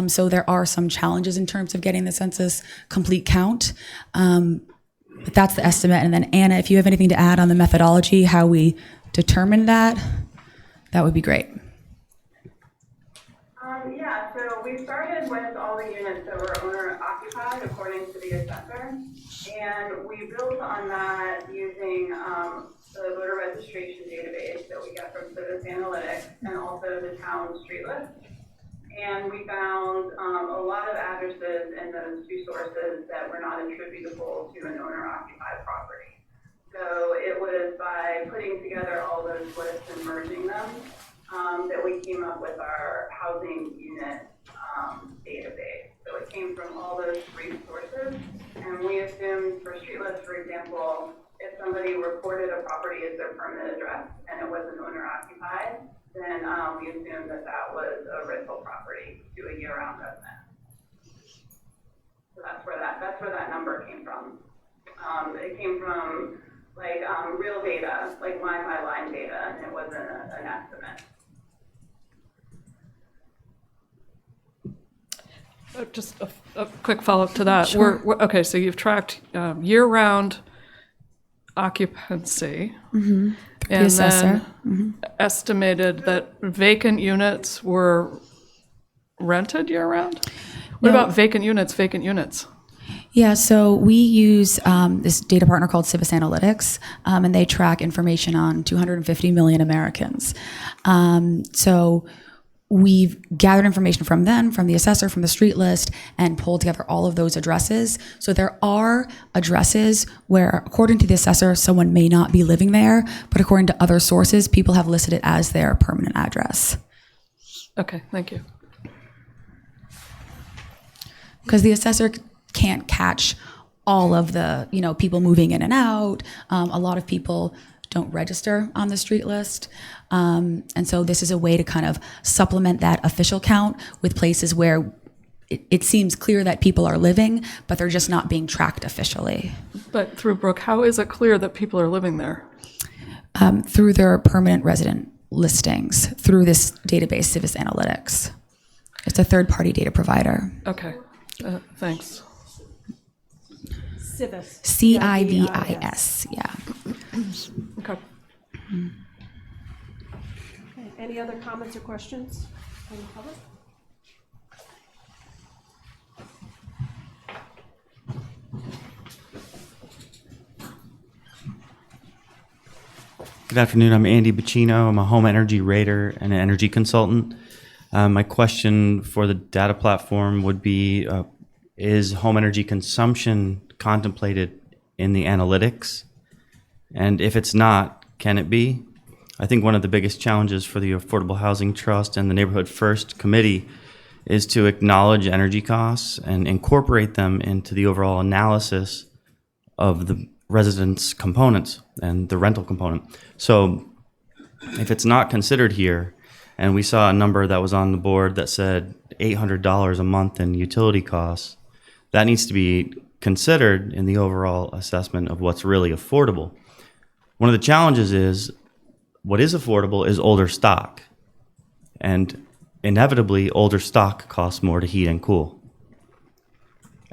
So there are some challenges in terms of getting the census complete count. But that's the estimate. And then Anna, if you have anything to add on the methodology, how we determined that would be great. Yeah, so we started with all the units that were owner occupied according to the assessor. And we built on that using the voter registration database that we get from Civics Analytics and also the town street list. And we found a lot of addresses in those two sources that were not attributable to an owner-occupied property. So it was by putting together all those lists and merging them that we came up with our housing unit database. So it came from all those three sources, and we assumed for street lists, for example, if somebody reported a property as their permanent address and it wasn't owner-occupied, then we assumed that that was a rental property to a year-round resident. So that's where that number came from. It came from like real data, like line by line data, and it wasn't an estimate. Just a quick follow-up to that. Sure. Okay, so you've tracked year-round occupancy. Mm-hmm. And assessor. then estimated that vacant units were rented year-round? What No. about vacant units? Yeah, so we use this data partner called Civis Analytics, and they track information on 250 million Americans. So we've gathered information from them, from the assessor, from the street list, and pulled together all of those addresses. So there are addresses where, according to the assessor, someone may not be living there, but according to other sources, people have listed it as their permanent address. Okay, thank you. Because the assessor can't catch all of the, people moving in and out. A lot of people don't register on the street list. And so this is a way to kind of supplement that official count with places where it seems clear that people are living, but they're just not being tracked officially. But through Brooke, how is it clear that people are living there? Through their permanent resident listings, through this database, Civis Analytics. It's a third-party data provider. Okay, thanks. Civis. CIVIS, yeah. Okay. Okay. Any other comments or questions from the public? Good afternoon. I'm Andy Bacino. I'm a home energy rater and an energy consultant. My question for the data platform would be, is home energy consumption contemplated in the analytics? And if it's not, can it be? I think one of the biggest challenges for the Affordable Housing Trust and the Neighborhood First Committee is to acknowledge energy costs and incorporate them into the overall analysis of the residence components and the rental component. So if it's not considered here, and we saw a number that was on the board that said $800 a month in utility costs, that needs to be considered in the overall assessment of what's really affordable. One of the challenges is what is affordable is older stock. And inevitably, older stock costs more to heat and cool.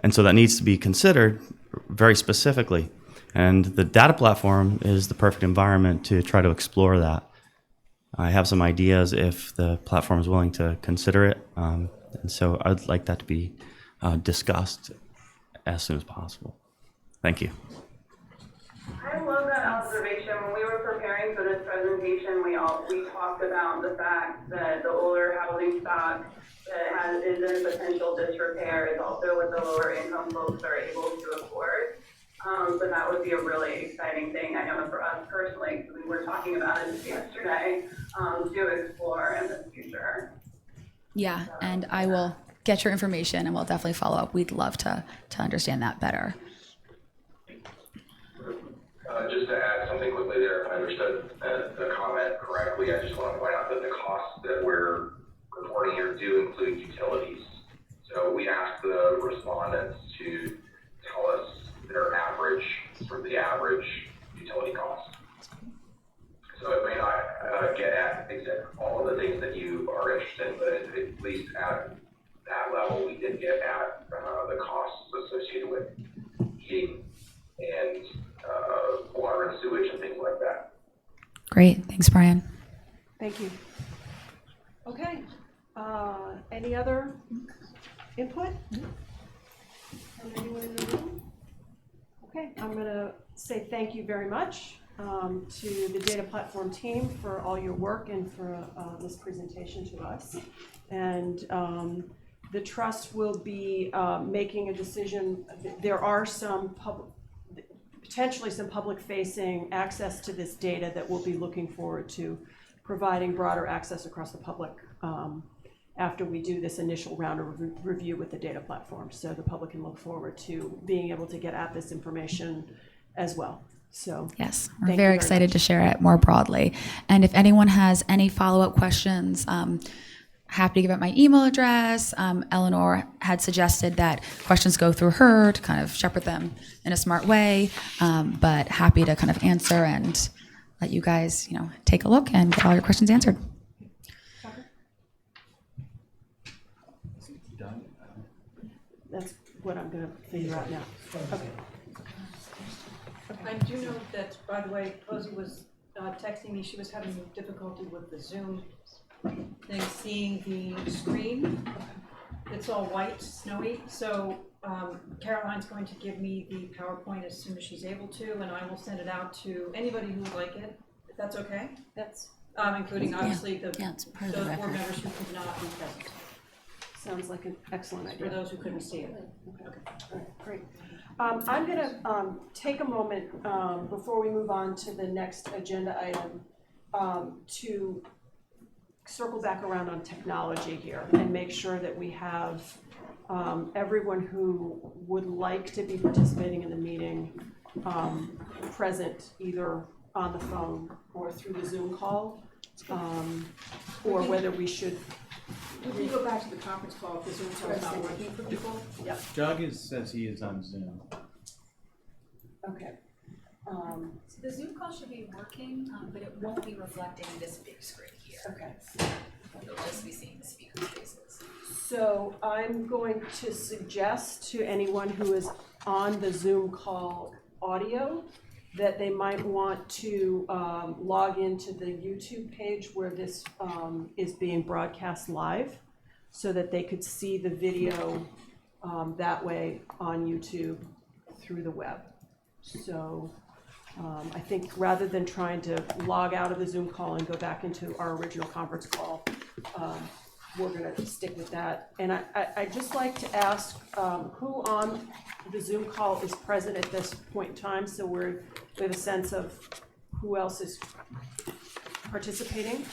And so that needs to be considered very specifically. And the data platform is the perfect environment to try to explore that. I have some ideas if the platform is willing to consider it. And so I'd like that to be discussed as soon as possible. Thank you. I love that observation. When we were preparing for this presentation, we talked about the fact that the older housing stock that is in potential disrepair is also what the lower income folks are able to afford. So that would be a really exciting thing, I know for us personally, because we were talking about it just yesterday, to explore in the future. Yeah, and I will get your information and we'll definitely follow up. We'd love to understand that better. Just to add something quickly there, if I understood the comment correctly, I just want to point out that the costs that we're reporting here do include utilities. So we asked the respondents to tell us their average, sort of the average utility cost. So it may not get at exactly all of the things that you are interested in, but at least at that level, we did get at the costs associated with heating and water and sewage and things like that. Great, thanks, Brian. Thank you. Okay, any other input from anyone in the room? Okay, I'm gonna say thank you very much to the data platform team for all your work and for this presentation to us. And the trust will be making a decision. There are some potentially some public-facing access to this data that we'll be looking forward to providing broader access across the public after we do this initial round of review with the data platform. So the public can look forward to being able to get at this information as well. So yes, we're very excited to share it more broadly. And if anyone has any follow-up questions, happy to give out my email address. Eleanor had suggested that questions go through her to kind of shepherd them in a smart way, but happy to kind of answer and let you guys, take a look and get all your questions answered. That's what I'm going to figure out now. Okay. I do know that, by the way, Posey was texting me, she was having difficulty with the Zoom thing, seeing the screen. It's all white, snowy, so Caroline's going to give me the PowerPoint as soon as she's able to, and I will send it out to anybody who would like it, if that's okay? That's including obviously it's part of those the board record. members who could not be present. Sounds like an excellent idea. For those who couldn't see it. Okay. All right, great. I'm going to take a moment before we move on to the next agenda item to circle back around on technology here and make sure that we have everyone who would like to be participating in the meeting present either on the phone or through the Zoom call, or whether we should. We can go back to the conference call if the Zoom call is not working for people. Yep. Doug says he is on Zoom. Okay. So the Zoom call should be working, but it won't be reflecting this big screen here. Okay. You'll just be seeing the speaker faces. So I'm going to suggest to anyone who is on the Zoom call audio that they might want to log into the YouTube page where this is being broadcast live so that they could see the video that way on YouTube through the web. So I think rather than trying to log out of the Zoom call and go back into our original conference call, we're going to stick with that. And I'd just like to ask who on the Zoom call is present at this point in time, so we have a sense of who else is participating.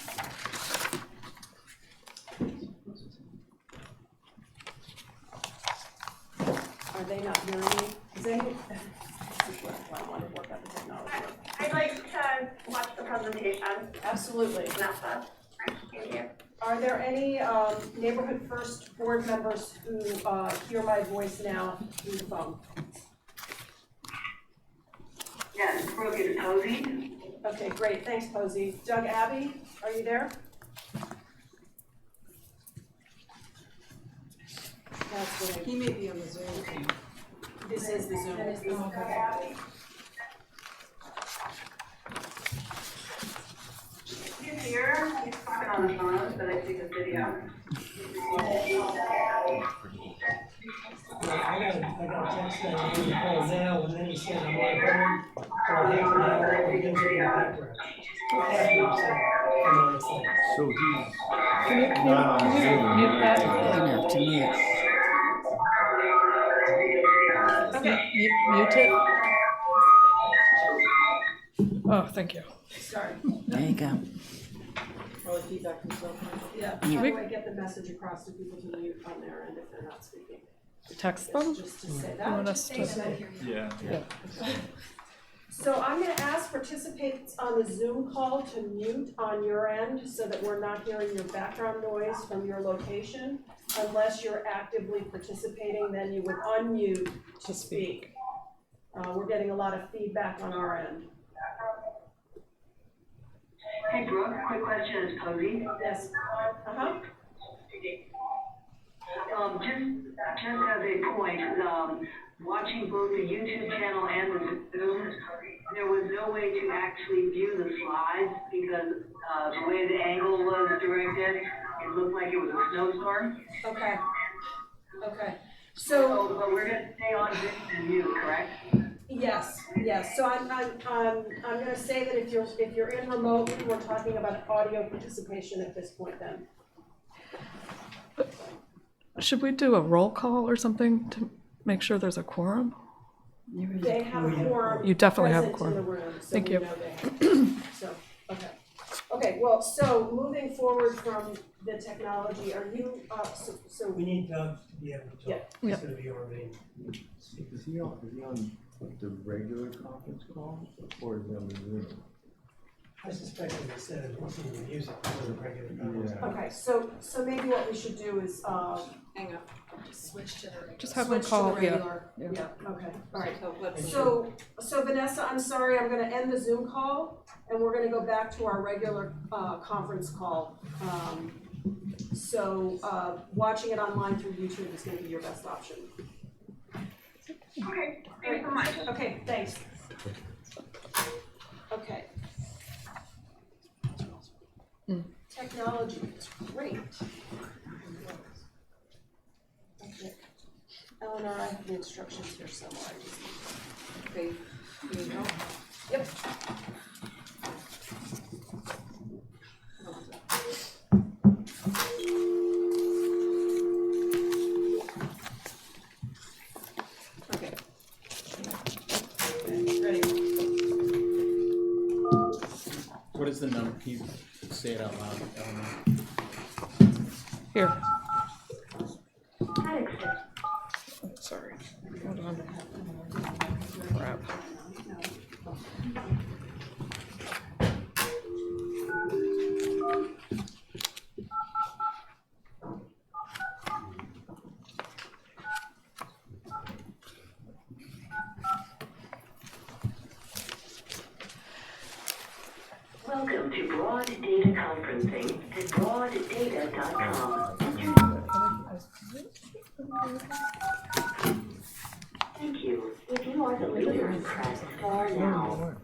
Are they not hearing me? Is anyone? I want to work out the technology. I'd like to watch the presentation. Absolutely. Vanessa. Thank you. Are there any Neighborhood First board members who hear my voice now through the phone? Yes, Brooke is Posey. Okay, great. Thanks, Posey. Doug Abbey, are you there? That's what He may be on the Zoom. This is the Zoom. Okay. He's here. He's talking on the phone, but I see the video. I got a text that I'm on the call now, and then he said I'm on hold for half an hour, and gives me the background. After he said I'm on the phone. So he's Can you mute that? Enough to mute. Okay. Mute it. Oh, thank you. Sorry. There you go. Probably feedback from cell phone. Yeah, how do I get the message across to people to mute on their end if they're not speaking? Text them? Just to say You want that. us to? Yeah. So I'm going to ask participants on the Zoom call to mute on your end so that we're not hearing your background noise from your location. Unless you're actively participating, then you would unmute to speak. We're getting a lot of feedback on our end. Hey, Brooke, quick question is Posey. Yes. Just as a point, watching both the YouTube channel and the Zoom, there was no way to actually view the slides because the way the angle was directed, it looked like it was a snowstorm. Okay. Okay. So but we're going to stay on Zoom and mute, correct? Yes. Yes, so I'm gonna say that if you're in remotely, we're talking about audio participation at this point then. Should we do a roll call or something to make sure there's a quorum? They have a quorum. You definitely have a present in the quorum. room, so Thank we you. know they- So, okay. Okay, well, so moving forward from the technology, are you, so. We need Doug to be able to talk. Yeah. He's Yep. going to be our main. Is he on the regular conference call or is he on the Zoom? I suspect that instead of listening to music, it's a regular conference. Yeah. Okay, so maybe what we should do is, hang up. Just switch to the regular. Just have them Switch to the call, yeah. regular. Yeah, okay, all right. So let's- So Vanessa, I'm sorry, I'm gonna end the Zoom call, and we're gonna go back to our regular, conference call. Watching it online through YouTube is gonna be your best option. Okay, thanks so much. Okay, thanks. Okay. Technology, great. Okay. Eleanor, I have the instructions here somewhere. Okay, here you go. Yep. Okay. Ready? What is the number? Can you say it out loud, Eleanor? Here. Alex. Sorry. Hold on. Crap. Welcome to Broad Data Conferencing at broaddata.com. Thank you. If you are the leader, press star now.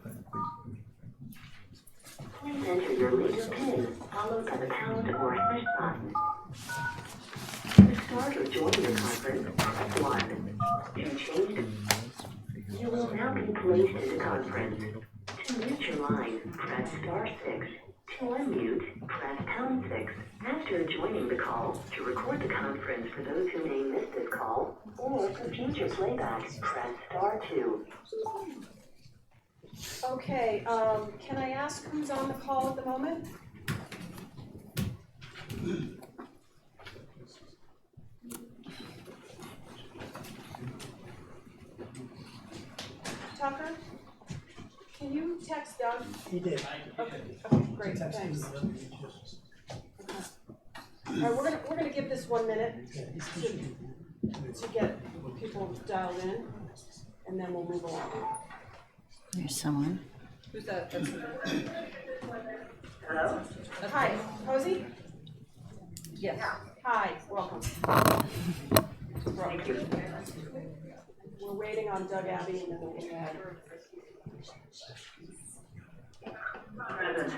Please enter your leader PIN, followed by the pound or hash sign. To start or join the conference, press 1. To change the... You will now be placed in the conference. To mute your line, press star 6. To unmute, press pound 6. After joining the call, to record the conference for those who may miss this call, or for future playback, press star 2. Okay, can I ask who's on the call at the moment? Tucker? Can you text Doug? He did. Okay, great, thanks. Okay. All right, we're gonna give this 1 minute to get people dialed in, and then we'll move along. There's someone. Who's that? That's Hello? Hi, Posey? Yes. Hi, welcome. Thank you. We're waiting on Doug Abbey and then we'll get back. Present.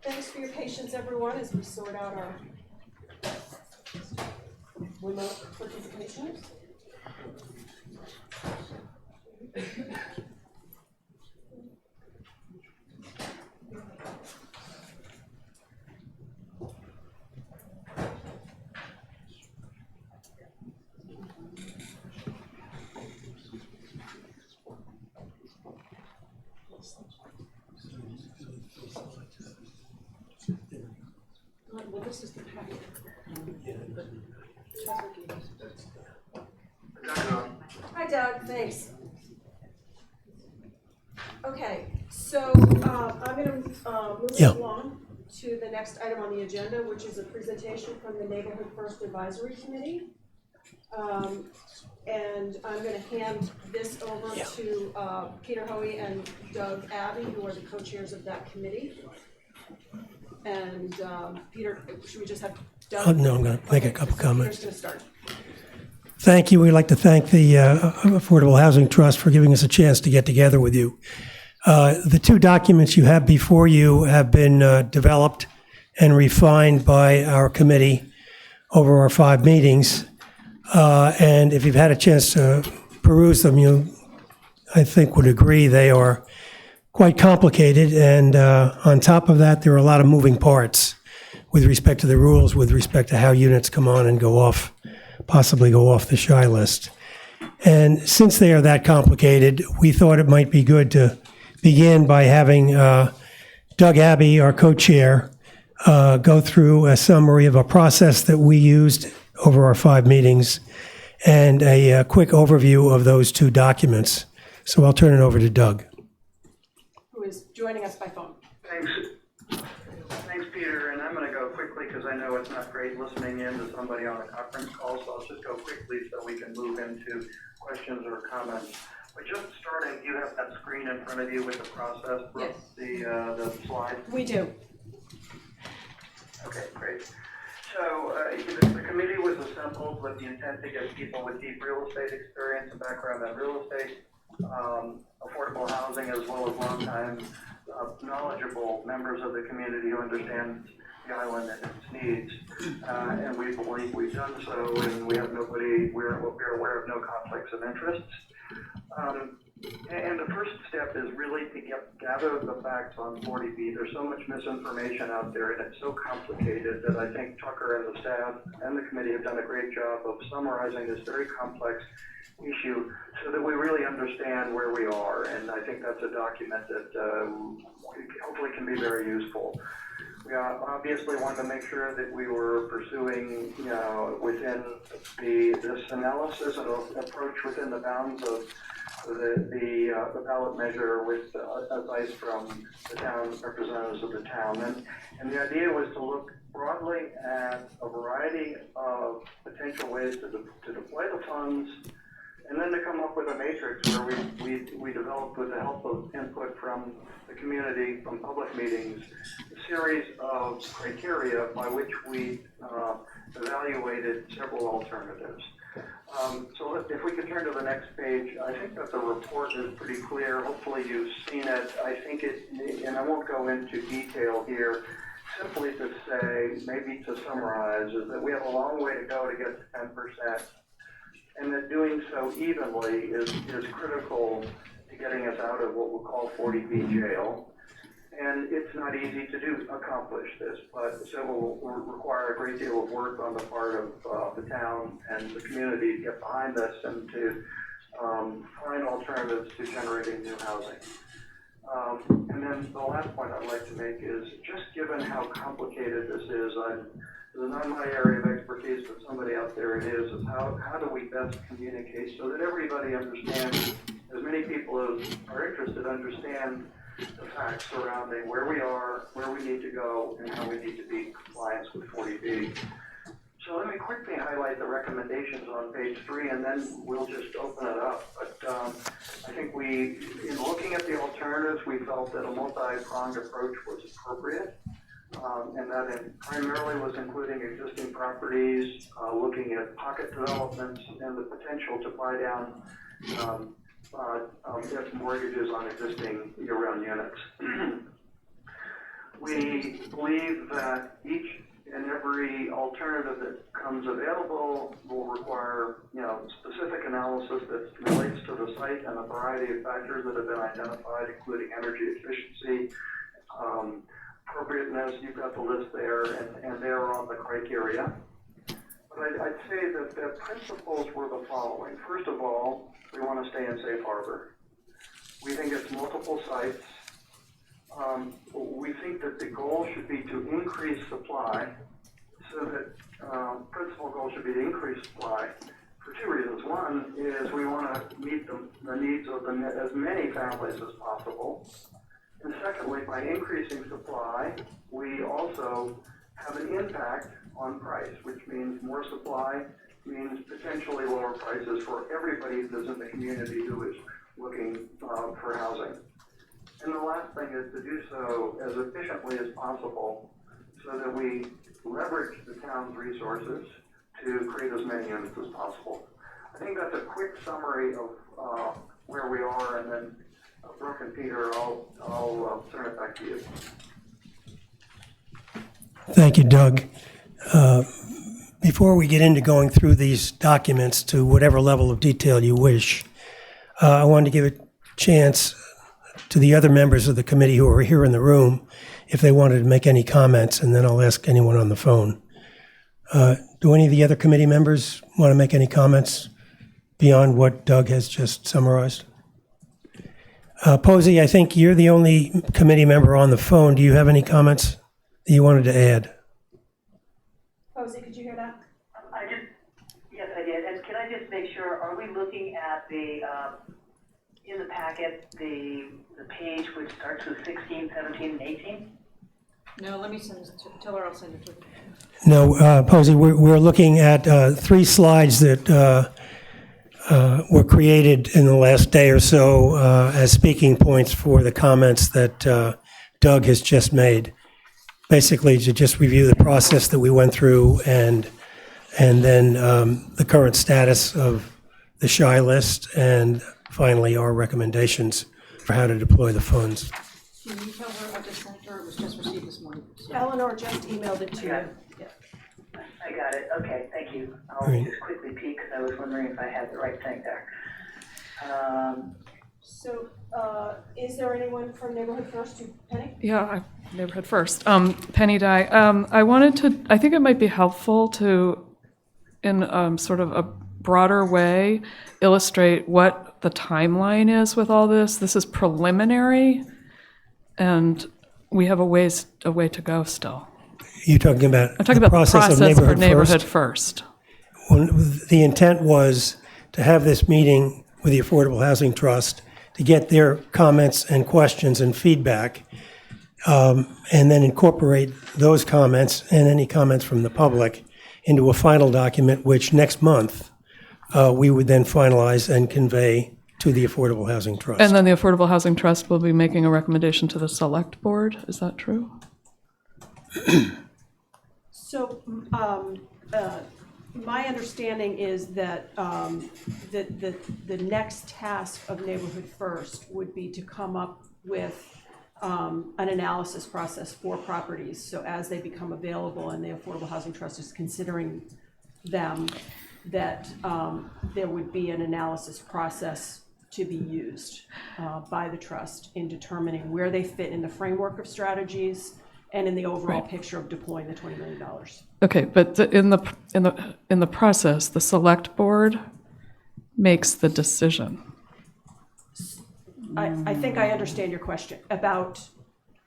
Thanks for your patience, everyone, as we sort out our remote participation. Well, this is the packet. Hi, Doug, thanks. Okay, so I'm gonna move along to the next item on the agenda, which is a presentation from the Neighborhood First Advisory Committee. And I'm gonna hand this over to Peter Hoey and Doug Abbey, who are the co-chairs of that committee. And Peter, should we just have Doug? Oh, no, I'm going to make a couple comments. Peter's gonna start. Thank you. We'd like to thank the Affordable Housing Trust for giving us a chance to get together with you. The two documents you have before you have been developed and refined by our committee over our 5 meetings. And if you've had a chance to peruse them, you, I think, would agree they are quite complicated. And on top of that, there are a lot of moving parts with respect to the rules, with respect to how units come on and go off, possibly go off the shy list. And since they are that complicated, we thought it might be good to begin by having Doug Abbey, our co-chair, go through a summary of a process that we used over our 5 meetings and a quick overview of those 2 documents. So I'll turn it over to Doug. Who is joining us by phone. Thanks, Peter, and I'm going to go quickly because I know it's not great listening in to somebody on a conference call, so I'll just go quickly so we can move into questions or comments. But just starting, you have that screen in front of you with the process, yes. The slide? We do. Okay, great. So the committee was assembled with the intent to get people with deep real estate experience and background in real estate, affordable housing, as well as long-time knowledgeable members of the community who understand the island and its needs. And we believe we've done so, and we have we're aware of no conflicts of interest. And the first step is really to gather the facts on 40B. There's so much misinformation out there, and it's so complicated that I think Tucker and the staff and the committee have done a great job of summarizing this very complex issue so that we really understand where we are. And I think that's a document that hopefully can be very useful. We obviously wanted to make sure that we were pursuing, within this analysis and approach within the bounds of the ballot measure with advice from the town representatives of the town. And the idea was to look broadly at a variety of potential ways to deploy the funds, and then to come up with a matrix where we developed, with the help of input from the community, from public meetings, a series of criteria by which we evaluated several alternatives. So if we could turn to the next page, I think that the report is pretty clear. Hopefully you've seen it. I think and I won't go into detail here, simply to say, maybe to summarize, is that we have a long way to go to get to 10%, and that doing so evenly is critical to getting us out of what we'll call 40B jail. And it's not easy to accomplish this, but so will require a great deal of work on the part of the town and the community to get behind this and to find alternatives to generating new housing. And then the last point I'd like to make is, just given how complicated this is, this is not my area of expertise, but somebody out there it is how do we best communicate so that everybody understands, as many people as are interested understand the facts surrounding where we are, where we need to go, and how we need to be in compliance with 40B. So let me quickly highlight the recommendations on page 3, and then we'll just open it up. But I think in looking at the alternatives, we felt that a multi-pronged approach was appropriate, and that it primarily was including existing properties, looking at pocket developments, and the potential to buy down mortgages on existing year-round units. We believe that each and every alternative that comes available will require, specific analysis that relates to the site and a variety of factors that have been identified, including energy efficiency, appropriateness. You've got the list there, and they're on the criteria. But I'd say that the principles were the following. First of all, we want to stay in safe harbor. We think it's multiple sites. We think that the goal should be to increase supply, so that principal goal should be to increase supply for 2 reasons. One is we want to meet the needs of as many families as possible. And secondly, by increasing supply, we also have an impact on price, which means more supply means potentially lower prices for everybody that's in the community who is looking for housing. And the last thing is to do so as efficiently as possible so that we leverage the town's resources to create as many units as possible. I think that's a quick summary of where we are, and then Brooke and Peter, I'll turn it back to you. Thank you, Doug. Before we get into going through these documents to whatever level of detail you wish, I wanted to give a chance to the other members of the committee who are here in the room if they wanted to make any comments, and then I'll ask anyone on the phone. Do any of the other committee members want to make any comments beyond what Doug has just summarized? Posey, I think you're the only committee member on the phone. Do you have any comments that you wanted to add? Posey, could you hear that? Yes, I did. And can I just make sure, are we looking at the, in the packet, the page which starts with 16, 17, and 18? No, let me send it to, tell her I'll send it to her. No, Posey, we're looking at 3 slides that were created in the last day or so as speaking points for the comments that Doug has just made. Basically, to just review the process that we went through and then the current status of the SHI list, and finally our recommendations for how to deploy the funds. Can you tell her I just sent her? It was just received this morning. So. Eleanor just emailed it to you. Yeah. I got it. Okay, thank you. I'll Great. just quickly peek because I was wondering if I had the right thing there. So, is there anyone from Neighborhood First? Penny? Yeah, Neighborhood First. Penny Dye. I think it might be helpful to, in sort of a broader way, illustrate what the timeline is with all this. This is preliminary, and we have a way to go still. You're talking about I'm talking about the process for Neighborhood First. When the intent was to have this meeting with the Affordable Housing Trust to get their comments and questions and feedback, and then incorporate those comments and any comments from the public into a final document, which next month we would then finalize and convey to the Affordable Housing Trust. And then the Affordable Housing Trust will be making a recommendation to the Select Board. Is that true? So, my understanding is that the next task of Neighborhood First would be to come up with an analysis process for properties. So as they become available and the Affordable Housing Trust is considering them, that there would be an analysis process to be used by the trust in determining where they fit in the framework of strategies and in the overall picture of deploying the $20 million. Okay, but in the process, the Select Board makes the decision. I think I understand your question about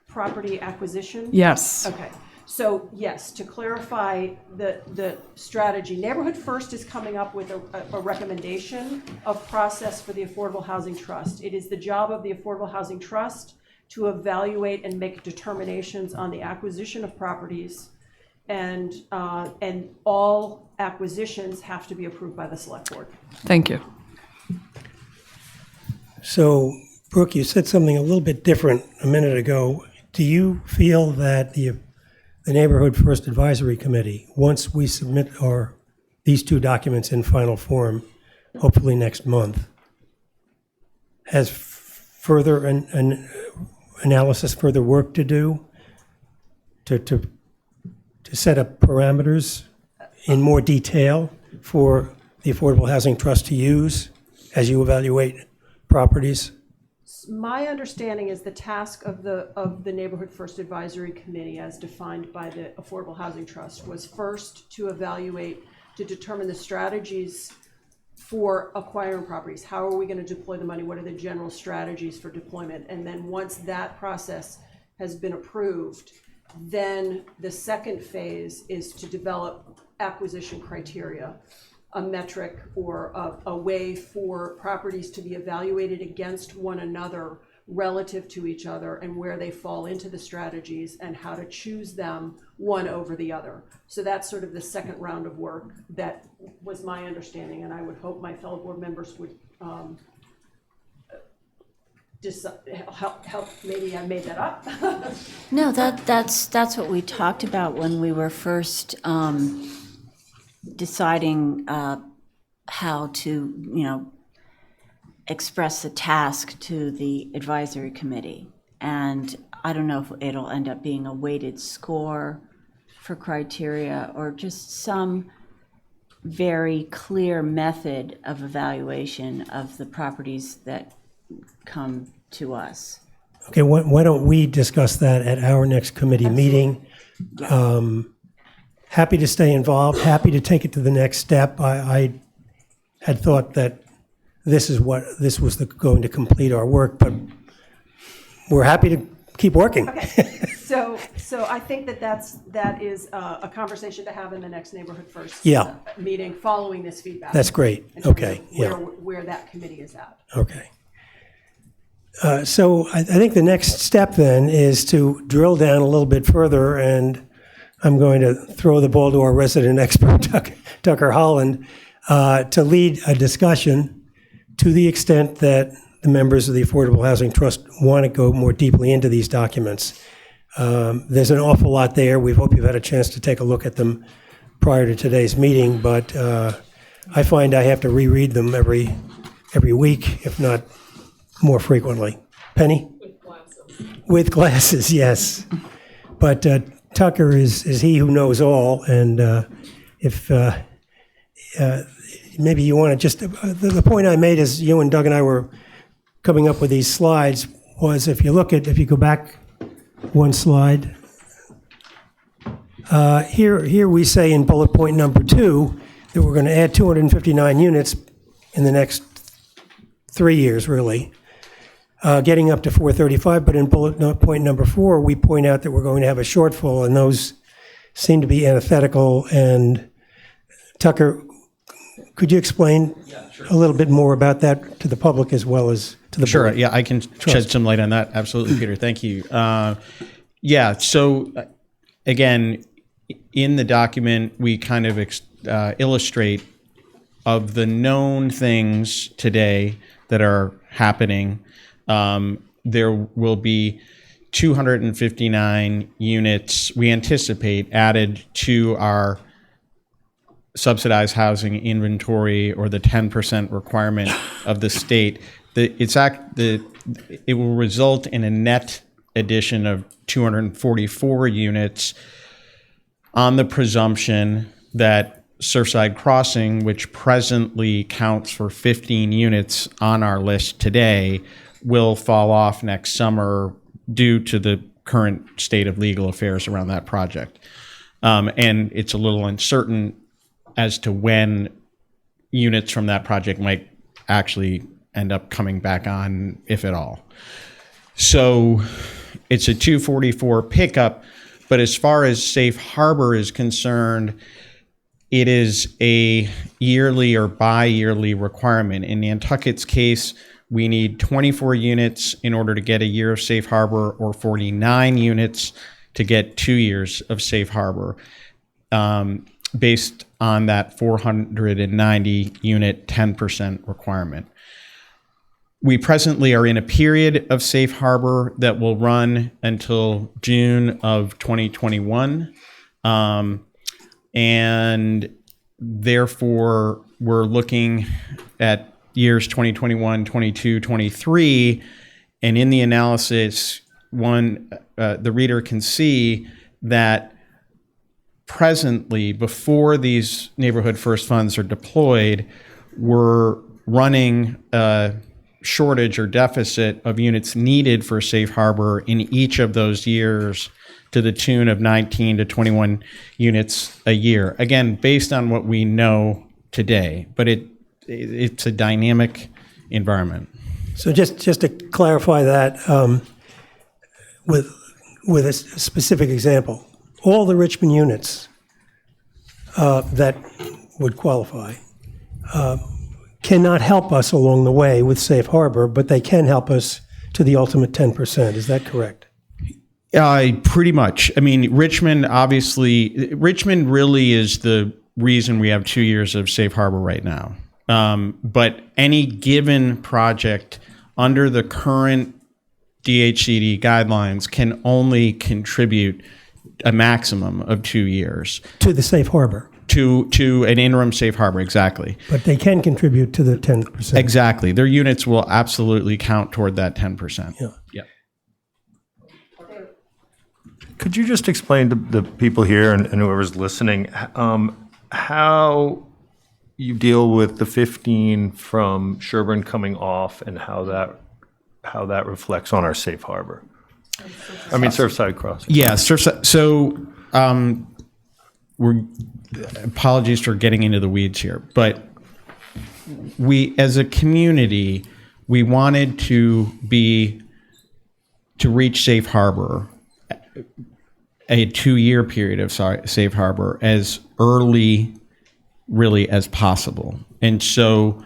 property acquisition. Yes. Okay. So yes, to clarify the strategy, Neighborhood First is coming up with a recommendation of process for the Affordable Housing Trust. It is the job of the Affordable Housing Trust to evaluate and make determinations on the acquisition of properties, and all acquisitions have to be approved by the Select Board. Thank you. So, Brooke, you said something a little bit different a minute ago. Do you feel that the Neighborhood First Advisory Committee, once we submit these 2 documents in final form, hopefully next month, has further analysis, further work to do to set up parameters in more detail for the Affordable Housing Trust to use as you evaluate properties? My understanding is the task of the Neighborhood First Advisory Committee, as defined by the Affordable Housing Trust, was first to evaluate, to determine the strategies for acquiring properties. How are we going to deploy the money? What are the general strategies for deployment? And then once that process has been approved, then the second phase is to develop acquisition criteria, a metric or a way for properties to be evaluated against one another relative to each other, and where they fall into the strategies and how to choose them one over the other. So that's sort of the second round of work. That was my understanding, and I would hope my fellow board members would help. Maybe I made that up. No, that's what we talked about when we were first deciding how to, express a task to the advisory committee. And I don't know if it'll end up being a weighted score for criteria or just some very clear method of evaluation of the properties that come to us. Okay, why don't we discuss that at our next committee meeting? Happy to stay involved, happy to take it to the next step. I had thought that this was going to complete our work, but we're happy to keep working. Okay, so I think that is a conversation to have in the next Neighborhood First meeting following this feedback. That's great. In terms Okay, of where that committee is at. Okay. So I think the next step then is to drill down a little bit further, and I'm going to throw the ball to our resident expert, Tucker Holland, to lead a discussion to the extent that the members of the Affordable Housing Trust want to go more deeply into these documents. There's an awful lot there. We hope you've had a chance to take a look at them prior to today's meeting, but I find I have to reread them every week, if not more frequently. Penny? With glasses. With glasses, yes. But Tucker is he who knows all, and if maybe you want to just, the point I made as you and Doug and I were coming up with these slides was if you go back one slide, here we say in bullet point number 2 that we're going to add 259 units in the next 3 years, really, getting up to 435. But in bullet point number 4, we point out that we're going to have a shortfall, and those seem to be antithetical. And Tucker, could you explain a little bit more about that to the public as well as to the board? Yeah, I can shed some light on that. Absolutely, Peter. Thank you. So again, in the document, we kind of illustrate of the known things today that are happening. There will be 259 units we anticipate added to our subsidized housing inventory, or the 10% requirement of the state. It will result in a net addition of 244 units on the presumption that Surfside Crossing, which presently counts for 15 units on our list today, will fall off next summer due to the current state of legal affairs around that project. And it's a little uncertain as to when units from that project might actually end up coming back on, if at all. So it's a 244 pickup, but as far as safe harbor is concerned, it is a yearly or bi-yearly requirement. In Nantucket's case, we need 24 units in order to get a year of safe harbor, or 49 units to get 2 years of safe harbor, based on that 490 unit 10% requirement. We presently are in a period of safe harbor that will run until June of 2021. And therefore, we're looking at years 2021, 22, 23. And in the analysis, the reader can see that presently, before these Neighborhood First funds are deployed, we're running a shortage or deficit of units needed for safe harbor in each of those years to the tune of 19 to 21 units a year. Again, based on what we know today, but it's a dynamic environment. So just to clarify that, with a specific example, all the Richmond units that would qualify cannot help us along the way with safe harbor, but they can help us to the ultimate 10%. Is that correct? Pretty much. I mean, Richmond really is the reason we have 2 years of safe harbor right now. But any given project under the current DHCD guidelines can only contribute a maximum of 2 years. To the safe harbor. to an interim safe harbor, exactly. But they can contribute to the 10%. Exactly. Their units will absolutely count toward that 10%. Yeah. Yep. Could you just explain to the people here and whoever's listening how you deal with the 15 from Sherburne coming off and how that reflects on our safe harbor? I mean, Surfside Crossing. Yeah, Surfside. So we're apologies for getting into the weeds here, but we, as a community, we wanted to reach safe harbor, a 2-year period of safe harbor, as early really as possible. And so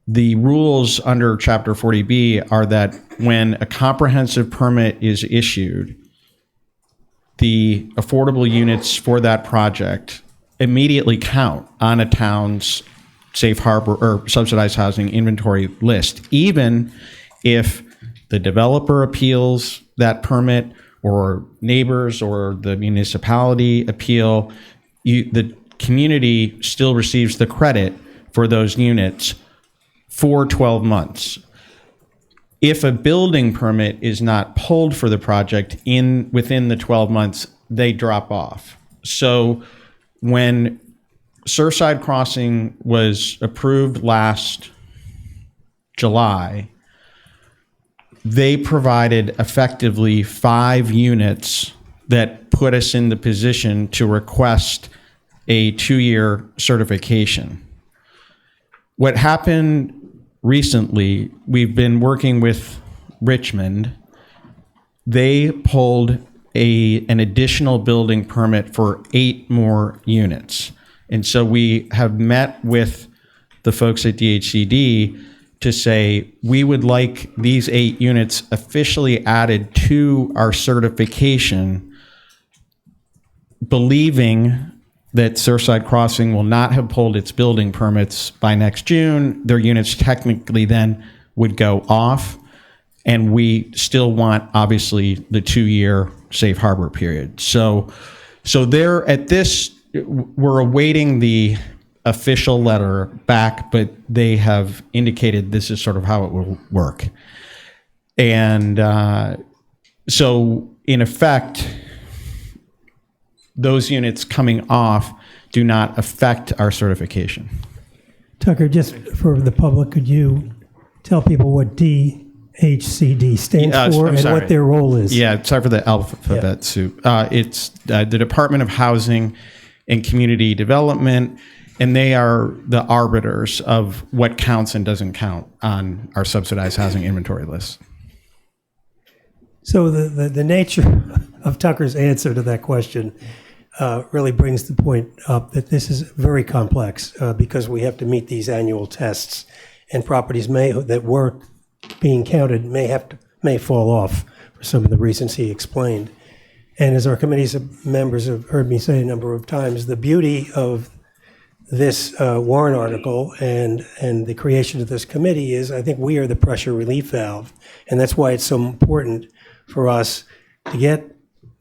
the rules under Chapter 40B are that when a comprehensive permit is issued, the affordable units for that project immediately count on a town's safe harbor or subsidized housing inventory list, even if the developer appeals that permit or neighbors or the municipality appeal, the community still receives the credit for those units for 12 months. If a building permit is not pulled for the project within the 12 months, they drop off. So when Surfside Crossing was approved last July, they provided effectively 5 units that put us in the position to request a 2-year certification. What happened recently, we've been working with Richmond. They pulled an additional building permit for 8 more units. And so we have met with the folks at DHCD to say, we would like these 8 units officially added to our certification, believing that Surfside Crossing will not have pulled its building permits by next June. Their units technically then would go off, and we still want, obviously, the 2-year safe harbor period. So they're at this, we're awaiting the official letter back, but they have indicated this is sort of how it will work. And so in effect, those units coming off do not affect our certification. Tucker, just for the public, could you tell people what DHCD stands for and what their role is? Yeah, sorry for the alphabet soup. It's the Department of Housing and Community Development, and they are the arbiters of what counts and doesn't count on our subsidized housing inventory list. So the nature of Tucker's answer to that question really brings the point up that this is very complex because we have to meet these annual tests, and properties that were being counted may fall off for some of the reasons he explained. And as our committee's members have heard me say a number of times, the beauty of this warrant article and the creation of this committee is I think we are the pressure relief valve, and that's why it's so important for us to get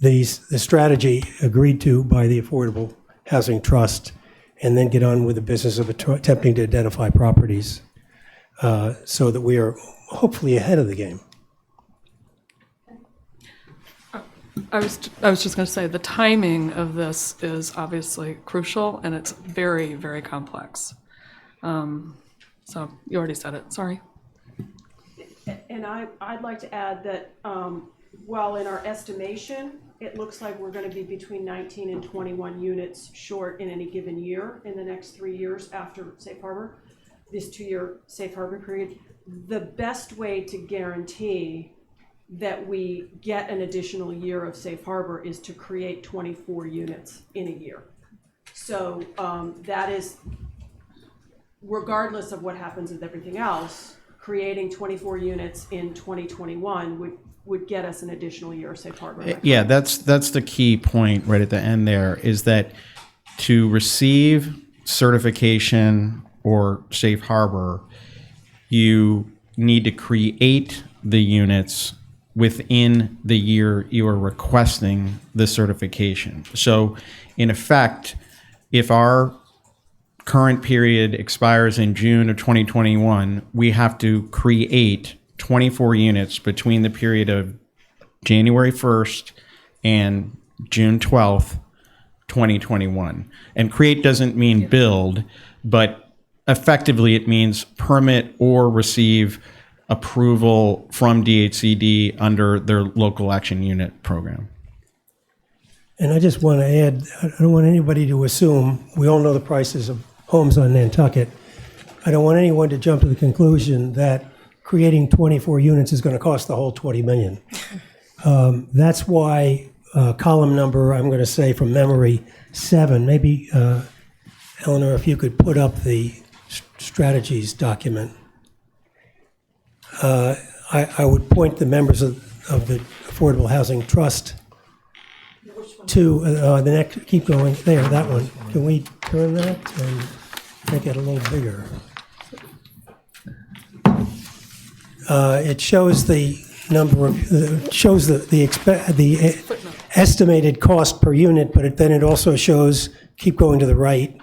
the strategy agreed to by the Affordable Housing Trust, and then get on with the business of attempting to identify properties so that we are hopefully ahead of the game. I was just going to say the timing of this is obviously crucial, and it's very, very complex. So you already said it. Sorry. And I'd like to add that while in our estimation, it looks like we're going to be between 19 and 21 units short in any given year in the next 3 years after Safe Harbor, this 2-year Safe Harbor period. The best way to guarantee that we get an additional year of Safe Harbor is to create 24 units in a year. So that is, regardless of what happens with everything else, creating 24 units in 2021 would get us an additional year of Safe Harbor. Yeah, that's the key point right at the end there, is that to receive certification or Safe Harbor, you need to create the units within the year you are requesting the certification. So in effect, if our current period expires in June of 2021, we have to create 24 units between the period of January 1st and June 12th, 2021. And create doesn't mean build, but effectively it means permit or receive approval from DHCD under their local action unit program. And I just want to add, I don't want anybody to assume, we all know the prices of homes on Nantucket. I don't want anyone to jump to the conclusion that creating 24 units is going to cost the whole 20 million. That's why column number, I'm going to say from memory, 7, maybe, Eleanor, if you could put up the strategies document. I would point the members of the Affordable Housing Trust to the next, keep going, there, that one. Can we turn that and make it a little bigger? It shows the number of, shows the estimated cost per unit, but then it also shows, keep going to the right,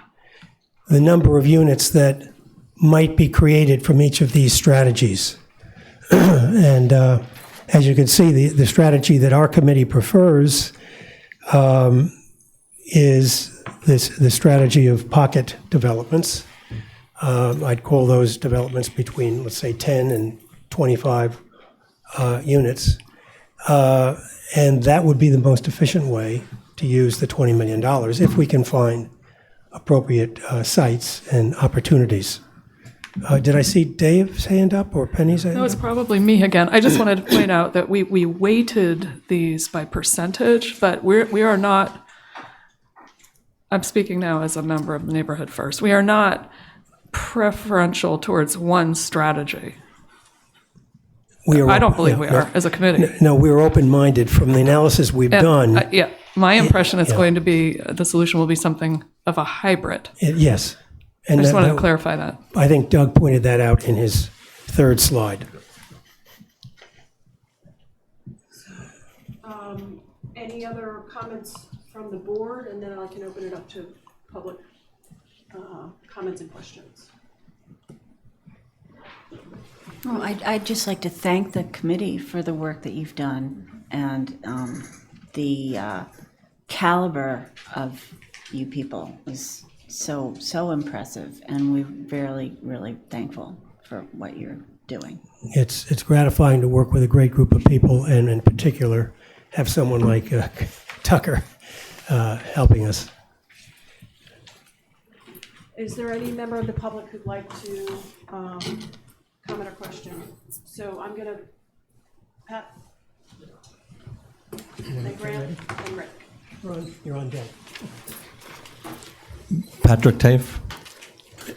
the number of units that might be created from each of these strategies. And as you can see, the strategy that our committee prefers is the strategy of pocket developments. I'd call those developments between, let's say, 10 and 25 units. And that would be the most efficient way to use the $20 million if we can find appropriate sites and opportunities. Did I see Dave's hand up or Penny's hand That was up? probably me again. I just wanted to point out that we weighted these by percentage, but we are not, I'm speaking now as a member of the Neighborhood First, we are not preferential towards one strategy. I don't believe we are as a committee. No, we're open-minded from the analysis we've done. Yeah, my impression is going to be, the solution will be something of a hybrid. Yes. I just wanted to clarify that. I think Doug pointed that out in his third slide. Any other comments from the board? And then I can open it up to public comments and questions. Well, I'd just like to thank the committee for the work that you've done and the caliber of you people is so impressive, and we're really thankful for what you're doing. It's gratifying to work with a great group of people, and in particular, have someone like Tucker helping us. Is there any member of the public who'd like to comment or question? So I'm gonna, Pat, and Grant, and Rick. You're on deck. Patrick Tafe.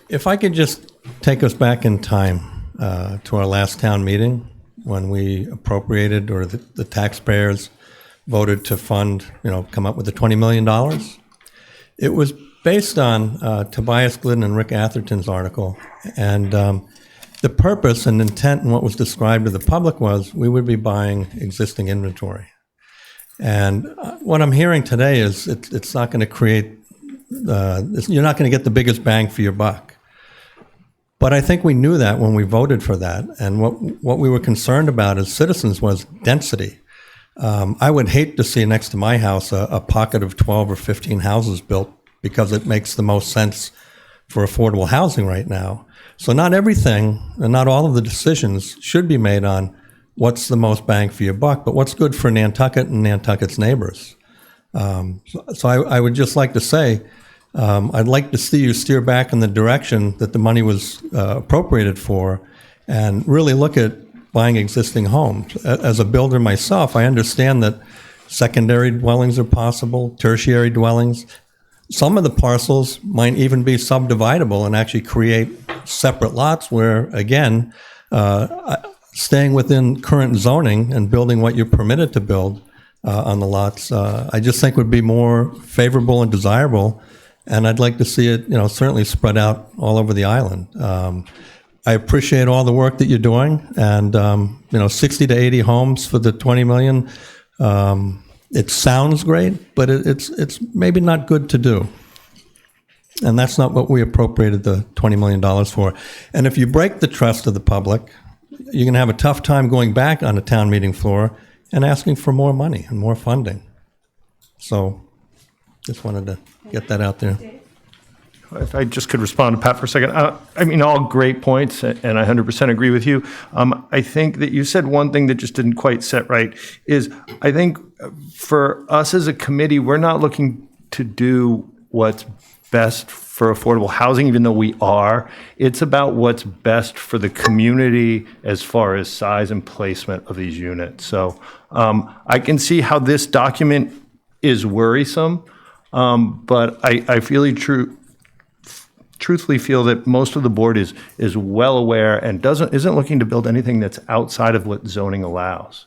If I could just take us back in time to our last town meeting when we appropriated, or the taxpayers voted to fund, come up with the $20 million. It was based on Tobias Glidden and Rick Atherton's article. And the purpose and intent and what was described to the public was we would be buying existing inventory. And what I'm hearing today is it's not going to create, you're not going to get the biggest bang for your buck. But I think we knew that when we voted for that. And what we were concerned about as citizens was density. I would hate to see next to my house a pocket of 12 or 15 houses built because it makes the most sense for affordable housing right now. So not everything and not all of the decisions should be made on what's the most bang for your buck, but what's good for Nantucket and Nantucket's neighbors. So I would just like to say, I'd like to see you steer back in the direction that the money was appropriated for and really look at buying existing homes. As a builder myself, I understand that secondary dwellings are possible, tertiary dwellings. Some of the parcels might even be subdividable and actually create separate lots where, again, staying within current zoning and building what you're permitted to build on the lots, I just think would be more favorable and desirable. And I'd like to see it, certainly spread out all over the island. I appreciate all the work that you're doing, and 60 to 80 homes for the 20 million. It sounds great, but it's maybe not good to do. And that's not what we appropriated the $20 million for. And if you break the trust of the public, you're going to have a tough time going back on the town meeting floor and asking for more money and more funding. So just wanted to get that out there. If I just could respond to Pat for a second. I mean, all great points, and I 100% agree with you. I think that you said one thing that just didn't quite set right, is I think for us as a committee, we're not looking to do what's best for affordable housing, even though we are. It's about what's best for the community as far as size and placement of these units. So I can see how this document is worrisome, but I truthfully feel that most of the board is well aware and isn't looking to build anything that's outside of what zoning allows.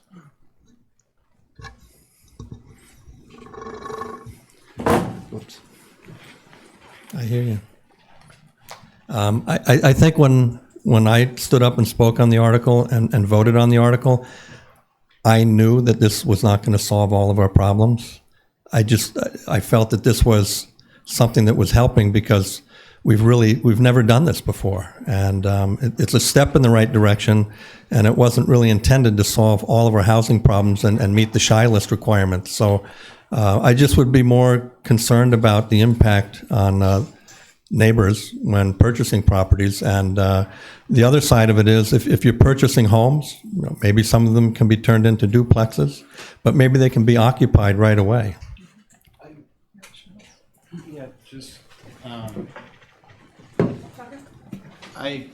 Oops. I hear you. I think when I stood up and spoke on the article and voted on the article, I knew that this was not going to solve all of our problems. I felt that this was something that was helping because we've never done this before, and it's a step in the right direction, and it wasn't really intended to solve all of our housing problems and meet the SHI list requirements. So I just would be more concerned about the impact on neighbors when purchasing properties. And the other side of it is if you're purchasing homes, maybe some of them can be turned into duplexes, but maybe they can be occupied right away. Yeah, just I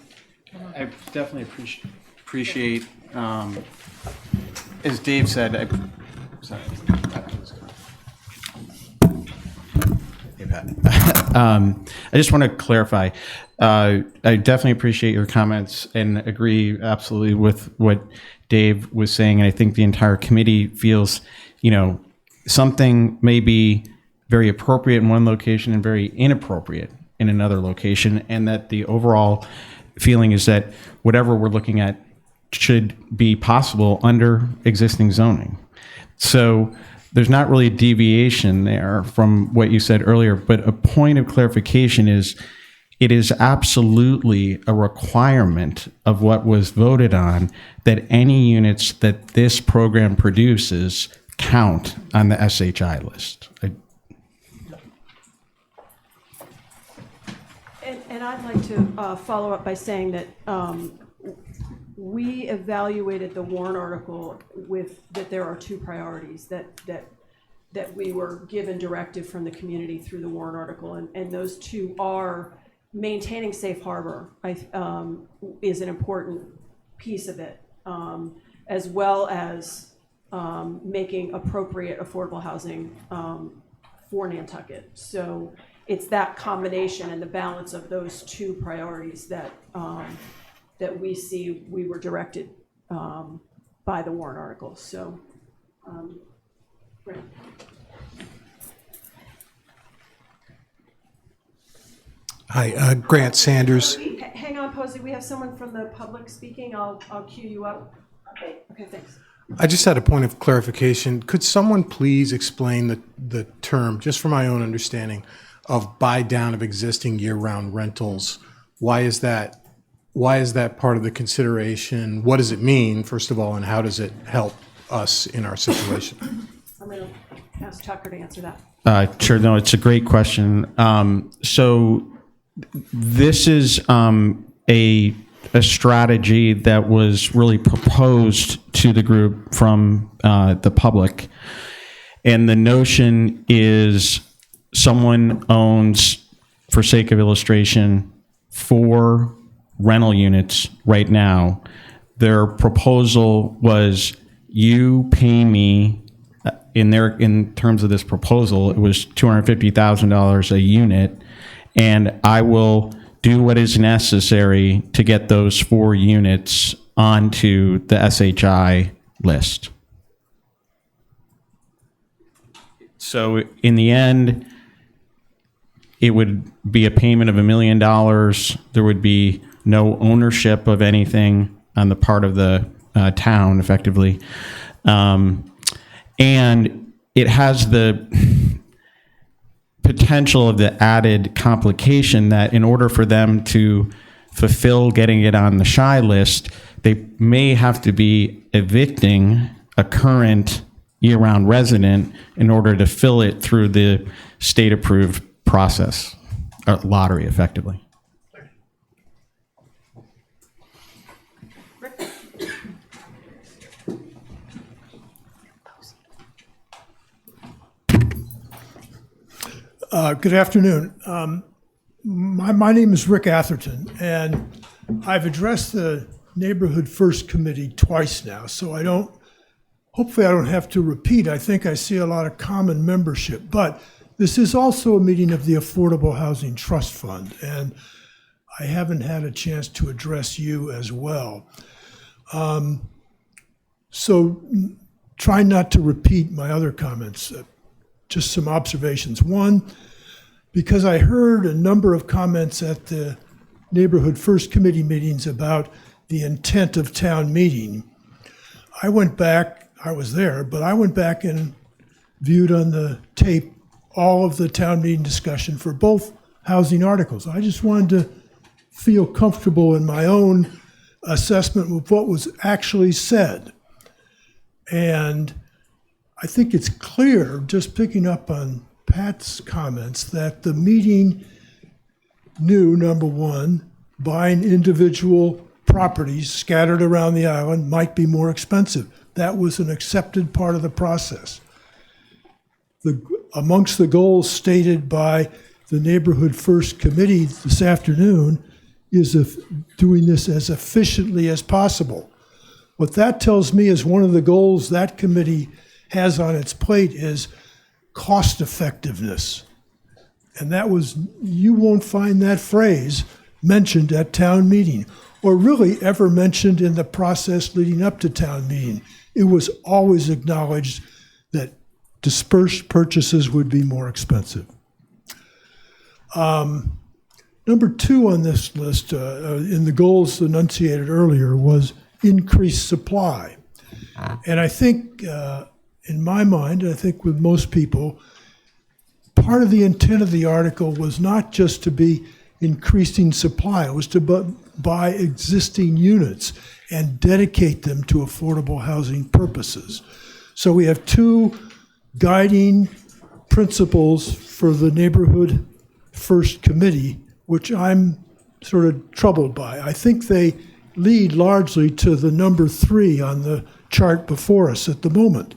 definitely appreciate as Dave said. I just want to clarify. I definitely appreciate your comments and agree absolutely with what Dave was saying. And I think the entire committee feels, something may be very appropriate in one location and very inappropriate in another location. And that the overall feeling is that whatever we're looking at should be possible under existing zoning. So there's not really a deviation there from what you said earlier, but a point of clarification is it is absolutely a requirement of what was voted on that any units that this program produces count on the SHI list. And I'd like to follow up by saying that we evaluated the warrant article with that there are two priorities that we were given directive from the community through the warrant article, and those two are maintaining safe harbor is an important piece of it, as well as making appropriate affordable housing for Nantucket. So it's that combination and the balance of those two priorities that we see we were directed by the warrant article. So, Grant. Hi, Grant Sanders. Hang on, Posey. We have someone from the public speaking. I'll cue you up. Okay, thanks. I just had a point of clarification. Could someone please explain the term, just for my own understanding, of buy down of existing year-round rentals? Why is that part of the consideration? What does it mean, first of all, and how does it help us in our situation? I'm going to ask Tucker to answer that. Sure. No, it's a great question. So this is a strategy that was really proposed to the group from the public. And the notion is someone owns, for sake of illustration, 4 rental units right now. Their proposal was, you pay me, in terms of this proposal, it was $250,000 a unit, and I will do what is necessary to get those 4 units onto the SHI list. So in the end, it would be a payment of $1 million. There would be no ownership of anything on the part of the town, effectively. And it has the potential potential of the added complication that in order for them to fulfill getting it on the shy list, they may have to be evicting a current year-round resident in order to fill it through the state-approved process, or lottery, effectively. Good afternoon. My name is Rick Atherton, and I've addressed the Neighborhood First Committee twice now, so hopefully I don't have to repeat. I think I see a lot of common membership, but this is also a meeting of the Affordable Housing Trust Fund, and I haven't had a chance to address you as well. So try not to repeat my other comments. Just some observations. One, because I heard a number of comments at the Neighborhood First Committee meetings about the intent of town meeting, I went back, I was there, but I went back and viewed on the tape all of the town meeting discussion for both housing articles. I just wanted to feel comfortable in my own assessment of what was actually said. And I think it's clear, just picking up on Pat's comments, that the meeting knew, number one, buying individual properties scattered around the island might be more expensive. That was an accepted part of the process. Amongst the goals stated by the Neighborhood First Committee this afternoon is doing this as efficiently as possible. What that tells me is one of the goals that committee has on its plate is cost effectiveness. And that was, you won't find that phrase mentioned at town meeting, or really ever mentioned in the process leading up to town meeting. It was always acknowledged that dispersed purchases would be more expensive. Number two on this list, in the goals enunciated earlier, was increased supply. And I think, in my mind, I think with most people, part of the intent of the article was not just to be increasing supply, it was to buy existing units and dedicate them to affordable housing purposes. So we have two guiding principles for the Neighborhood First Committee, which I'm sort of troubled by. I think they lead largely to the number 3 on the chart before us at the moment.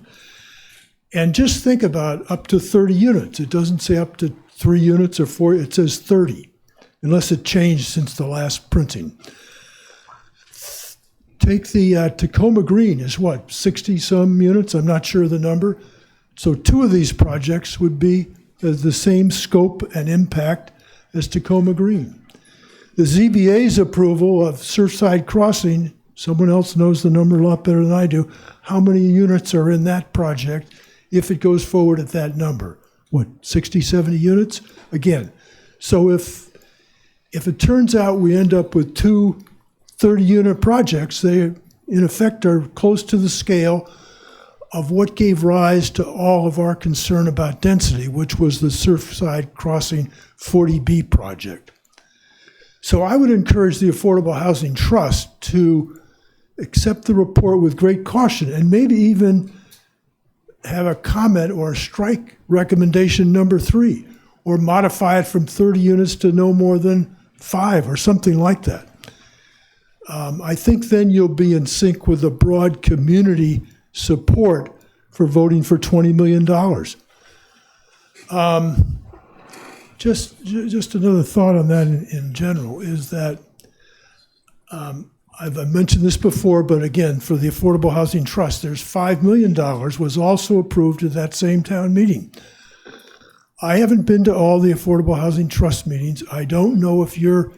And just think about up to 30 units. It doesn't say up to 3 units or 4, it says 30, unless it changed since the last printing. Take the Tacoma Green is what, 60-some units? I'm not sure of the number. So 2 of these projects would be the same scope and impact as Tacoma Green. The ZBA's approval of Surfside Crossing, someone else knows the number a lot better than I do, how many units are in that project if it goes forward at that number? What, 60, 70 units? Again, so if it turns out we end up with 2 30-unit projects, they in effect are close to the scale of what gave rise to all of our concern about density, which was the Surfside Crossing 40B project. So I would encourage the Affordable Housing Trust to accept the report with great caution and maybe even have a comment or a strike recommendation number 3, or modify it from 30 units to no more than 5 or something like that. I think then you'll be in sync with the broad community support for voting for $20 million. Just another thought on that in general is that I've mentioned this before, but again, for the Affordable Housing Trust, there's $5 million was also approved at that same town meeting. I haven't been to all the Affordable Housing Trust meetings. I don't know if you're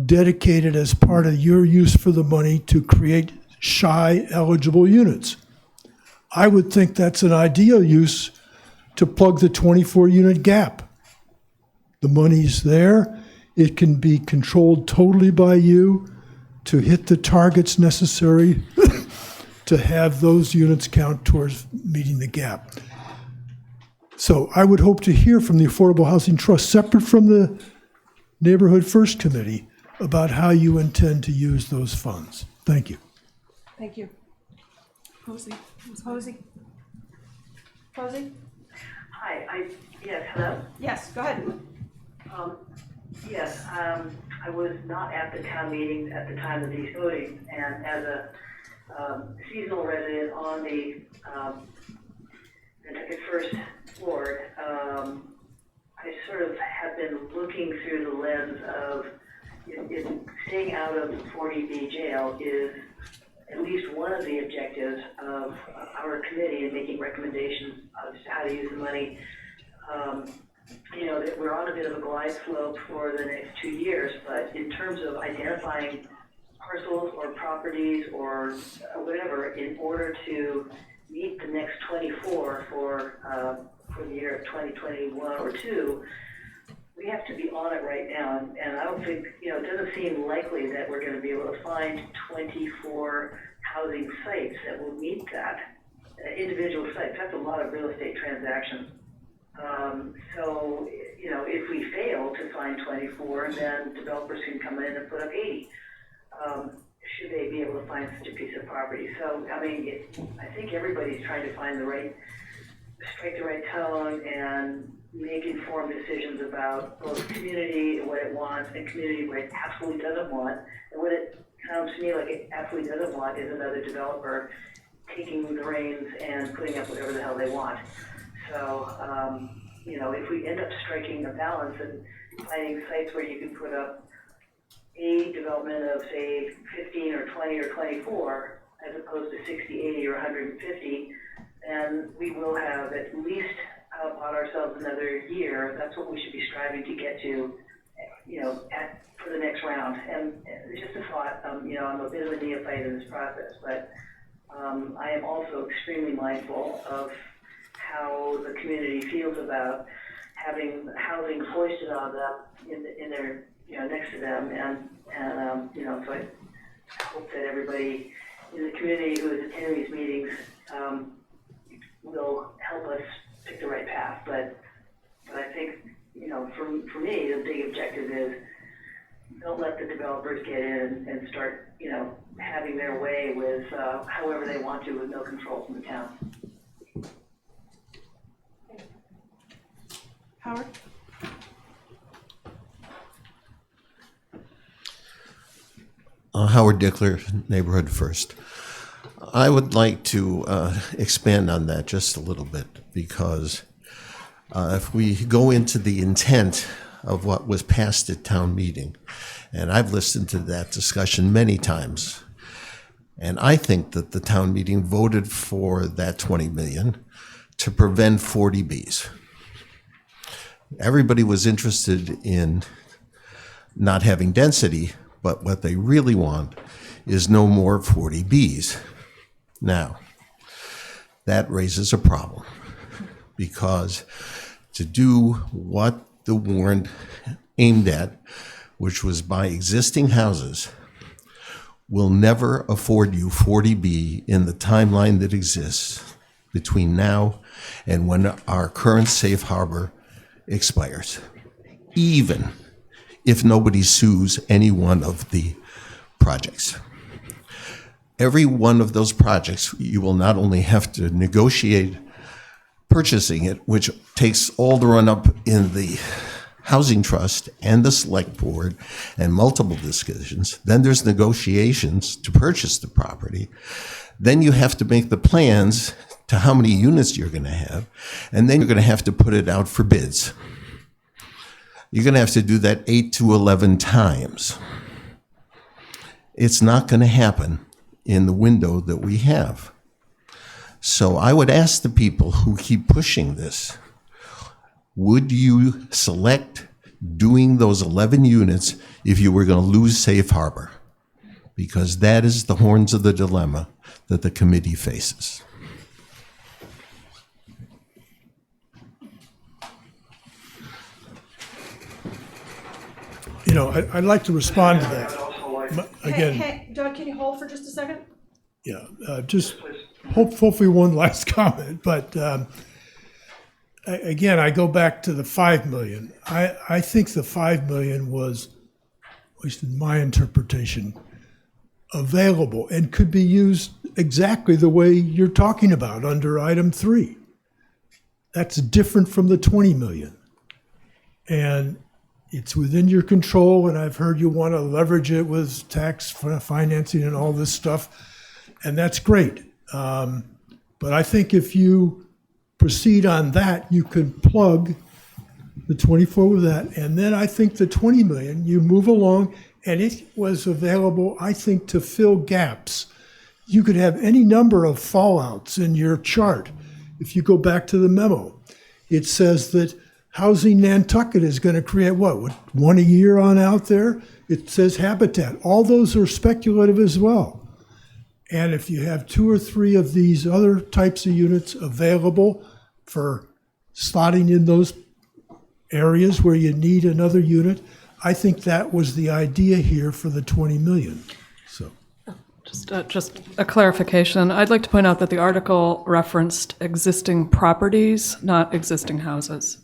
dedicated as part of your use for the money to create shy eligible units. I would think that's an ideal use to plug the 24-unit gap. The money's there. It can be controlled totally by you to hit the targets necessary to have those units count towards meeting the gap. So I would hope to hear from the Affordable Housing Trust, separate from the Neighborhood First Committee, about how you intend to use those funds. Thank you. Thank you. Posey. Posey? Posey? Hi, yes, hello? Yes, go ahead. Yes, I was not at the town meeting at the time of these voting, and as a seasonal resident on the Nantucket First Board, I sort of have been looking through the lens of if staying out of 40B jail is at least one of the objectives of our committee in making recommendations of how to use the money. That we're on a bit of a glide slope for the next 2 years, but in terms of identifying parcels or properties or whatever in order to meet the next 24 for the year of 2021 or 2, we have to be on it right now. And I don't think, it doesn't seem likely that we're going to be able to find 24 housing sites that will meet that, individual sites. That's a lot of real estate transactions. So, if we fail to find 24, then developers can come in and put up 80, should they be able to find such a piece of property. So, I think everybody's trying to find strike the right tone and make informed decisions about both community and what it wants and community what it absolutely doesn't want. And what it sounds to me like it absolutely doesn't want is another developer taking the reins and putting up whatever the hell they want. So, if we end up striking a balance and finding sites where you can put up a development of, say, 15 or 20 or 24, as opposed to 60, 80, or 150, then we will have at least bought ourselves another year. That's what we should be striving to get to, for the next round. And just a thought, I'm a bit of a neophyte in this process, but I am also extremely mindful of how the community feels about having housing foisted on them in their, next to them. And so I hope that everybody in the community who is attending these meetings will help us pick the right path. But I think, for me, the big objective is don't let the developers get in and start, having their way with however they want to with no control from the town. Howard? Howard Dickler, Neighborhood First. I would like to expand on that just a little bit, because if we go into the intent of what was passed at town meeting, and I've listened to that discussion many times, and I think that the town meeting voted for that 20 million to prevent 40Bs. Everybody was interested in not having density, but what they really want is no more 40Bs. Now, that raises a problem, because to do what the warrant aimed at, which was buy existing houses, will never afford you 40B in the timeline that exists between now and when our current safe harbor expires, even if nobody sues any one of the projects. Every one of those projects, you will not only have to negotiate purchasing it, which takes all the run-up in the Housing Trust and the Select Board and multiple decisions. Then there's negotiations to purchase the property. Then you have to make the plans to how many units you're going to have, and then you're going to have to put it out for bids. You're going to have to do that 8 to 11 times. It's not going to happen in the window that we have. So I would ask the people who keep pushing this, would you select doing those 11 units if you were going to lose safe harbor? Because that is the horns of the dilemma that the committee faces. I'd like to respond to that. Again, Hey, Doug, can you hold for just a second? yeah, just hopefully one last comment, but again, I go back to the 5 million. I think the 5 million was, at least in my interpretation, available and could be used exactly the way you're talking about under item 3. That's different from the 20 million. And it's within your control, and I've heard you want to leverage it with tax financing and all this stuff, and that's great. But I think if you proceed on that, you can plug the 24 with that, and then I think the 20 million, you move along, and it was available, I think, to fill gaps. You could have any number of fallouts in your chart. If you go back to the memo, it says that Housing Nantucket is going to create what, one a year on out there? It says habitat. All those are speculative as well. And if you have 2 or 3 of these other types of units available for slotting in those areas where you need another unit, I think that was the idea here for the 20 million. So, Just a clarification. I'd like to point out that the article referenced existing properties, not existing houses.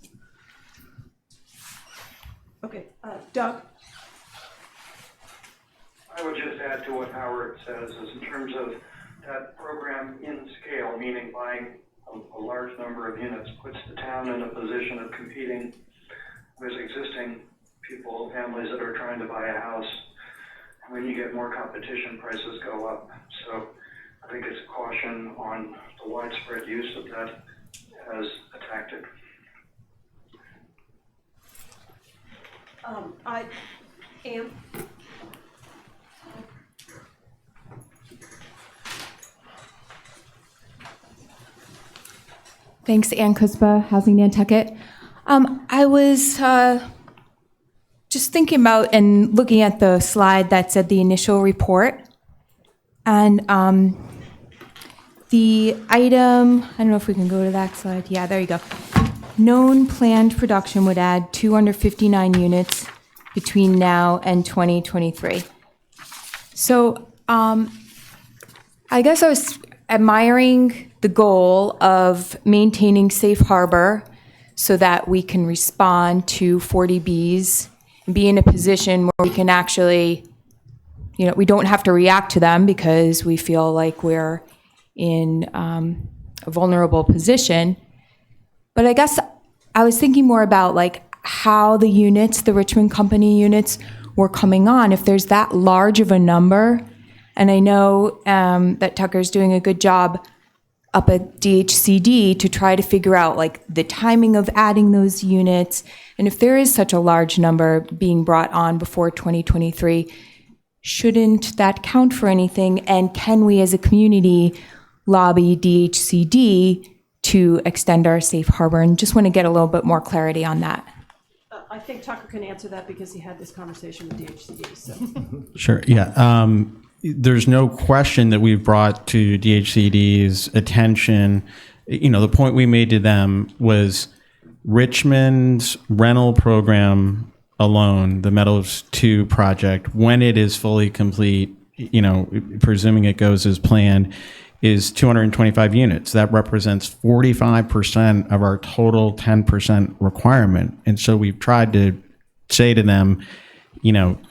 Okay, Doug? I would just add to what Howard says, is in terms of that program in scale, meaning buying a large number of units, puts the town in a position of competing with existing people, families that are trying to buy a house. And when you get more competition, prices go up. So I think it's a caution on the widespread use of that as a tactic. Anne? Thanks, Ann Kuspa, Housing Nantucket. I was just thinking about and looking at the slide that said the initial report. And the item, I don't know if we can go to that slide. Yeah, there you go. Known planned production would add 259 units between now and 2023. So I guess I was admiring the goal of maintaining safe harbor so that we can respond to 40Bs and be in a position where we can actually, we don't have to react to them because we feel like we're in a vulnerable position. But I guess I was thinking more about like how the units, the Richmond Company units, were coming on. If there's that large of a number, and I know that Tucker's doing a good job up at DHCD to try to figure out like the timing of adding those units. And if there is such a large number being brought on before 2023, shouldn't that count for anything? And can we as a community lobby DHCD to extend our safe harbor? And just want to get a little bit more clarity on that. I think Tucker can answer that because he had this conversation with DHCD. So. Sure. Yeah. There's no question that we've brought to DHCD's attention. The point we made to them was Richmond's rental program alone, the Meadows 2 project, when it is fully complete, presuming it goes as planned, is 225 units. That represents 45% of our total 10% requirement. And so we've tried to say to them,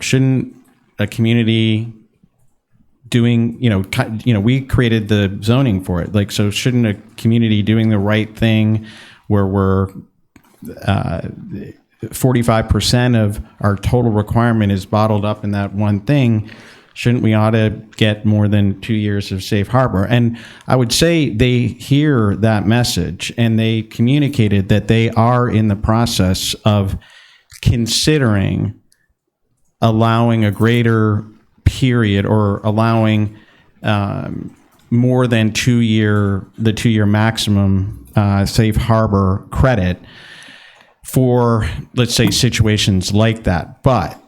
shouldn't a community doing, we created the zoning for it. Like, so shouldn't a community doing the right thing where we're 45% of our total requirement is bottled up in that one thing? Shouldn't we ought to get more than 2 years of safe harbor? And I would say they hear that message and they communicated that they are in the process of considering allowing a greater period or allowing more than 2 year, the 2 year maximum safe harbor credit for, let's say, situations like that. But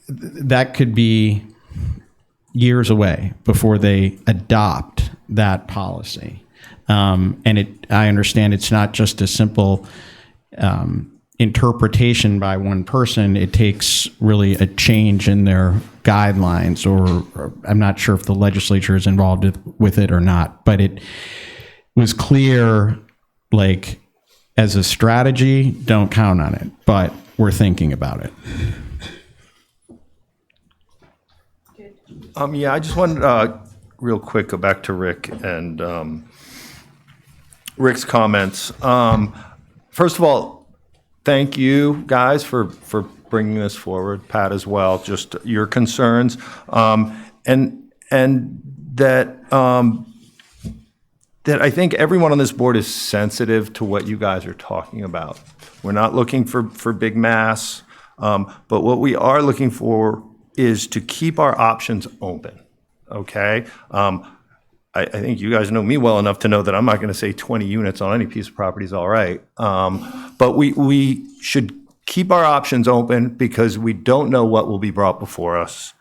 that could be years away before they adopt that policy. And I understand it's not just a simple interpretation by one person. It takes really a change in their guidelines, or I'm not sure if the legislature is involved with it or not, but it was clear, like, As a strategy, don't count on it, but we're thinking about it. Yeah, I just wanted, real quick, go back to Rick and Rick's comments. First of all, thank you guys for bringing this forward, Pat as well, just your concerns. And that, that I think everyone on this board is sensitive to what you guys are talking about. We're not looking for big mass, but what we are looking for is to keep our options open, okay? I think you guys know me well enough to know that I'm not going to say 20 units on any piece of property is all right. But we should keep our options open because we don't know what will be brought before us.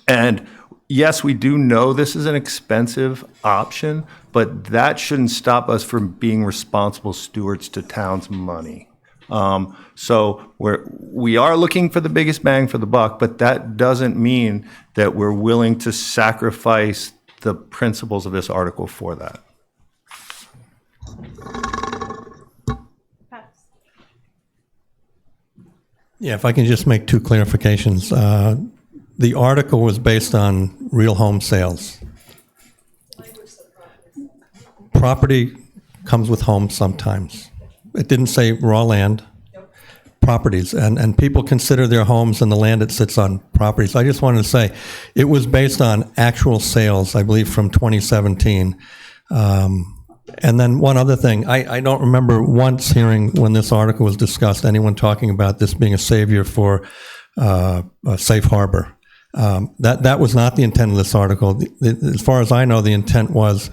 And yes, we do know this is an expensive option, but that shouldn't stop us from being responsible stewards to town's money. So we are looking for the biggest bang for the buck, but that doesn't mean that we're willing to sacrifice the principles of this article for that. Yeah, if I can just make two clarifications. The article was based on real home sales. Property comes with homes sometimes. It didn't say raw land. Properties, and people consider their homes and the land it sits on properties. I just wanted to say, it was based on actual sales, I believe, from 2017. And then one other thing, I don't remember once hearing when this article was discussed, anyone talking about this being a savior for a safe harbor. That was not the intent of this article. As far as I know, the intent was,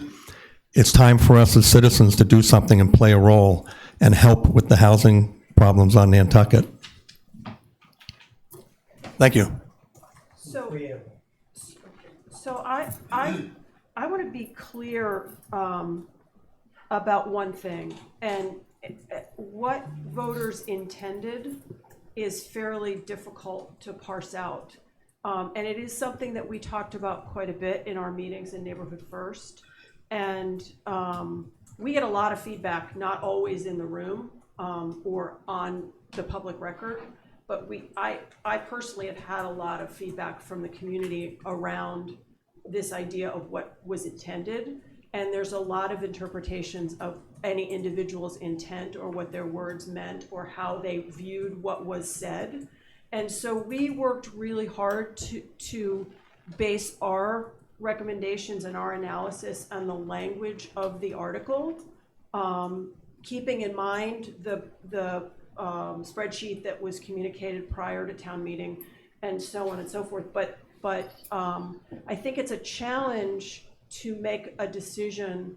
it's time for us as citizens to do something and play a role and help with the housing problems on Nantucket. Thank you. So I want to be clear about one thing, and what voters intended is fairly difficult to parse out. And it is something that we talked about quite a bit in our meetings in Neighborhood First. And we get a lot of feedback, not always in the room, or on the public record, but I personally have had a lot of feedback from the community around this idea of what was intended, and there's a lot of interpretations of any individual's intent or what their words meant or how they viewed what was said. And so we worked really hard to base our recommendations and our analysis on the language of the article, keeping in mind the spreadsheet that was communicated prior to town meeting and so on and so forth. But I think it's a challenge to make a decision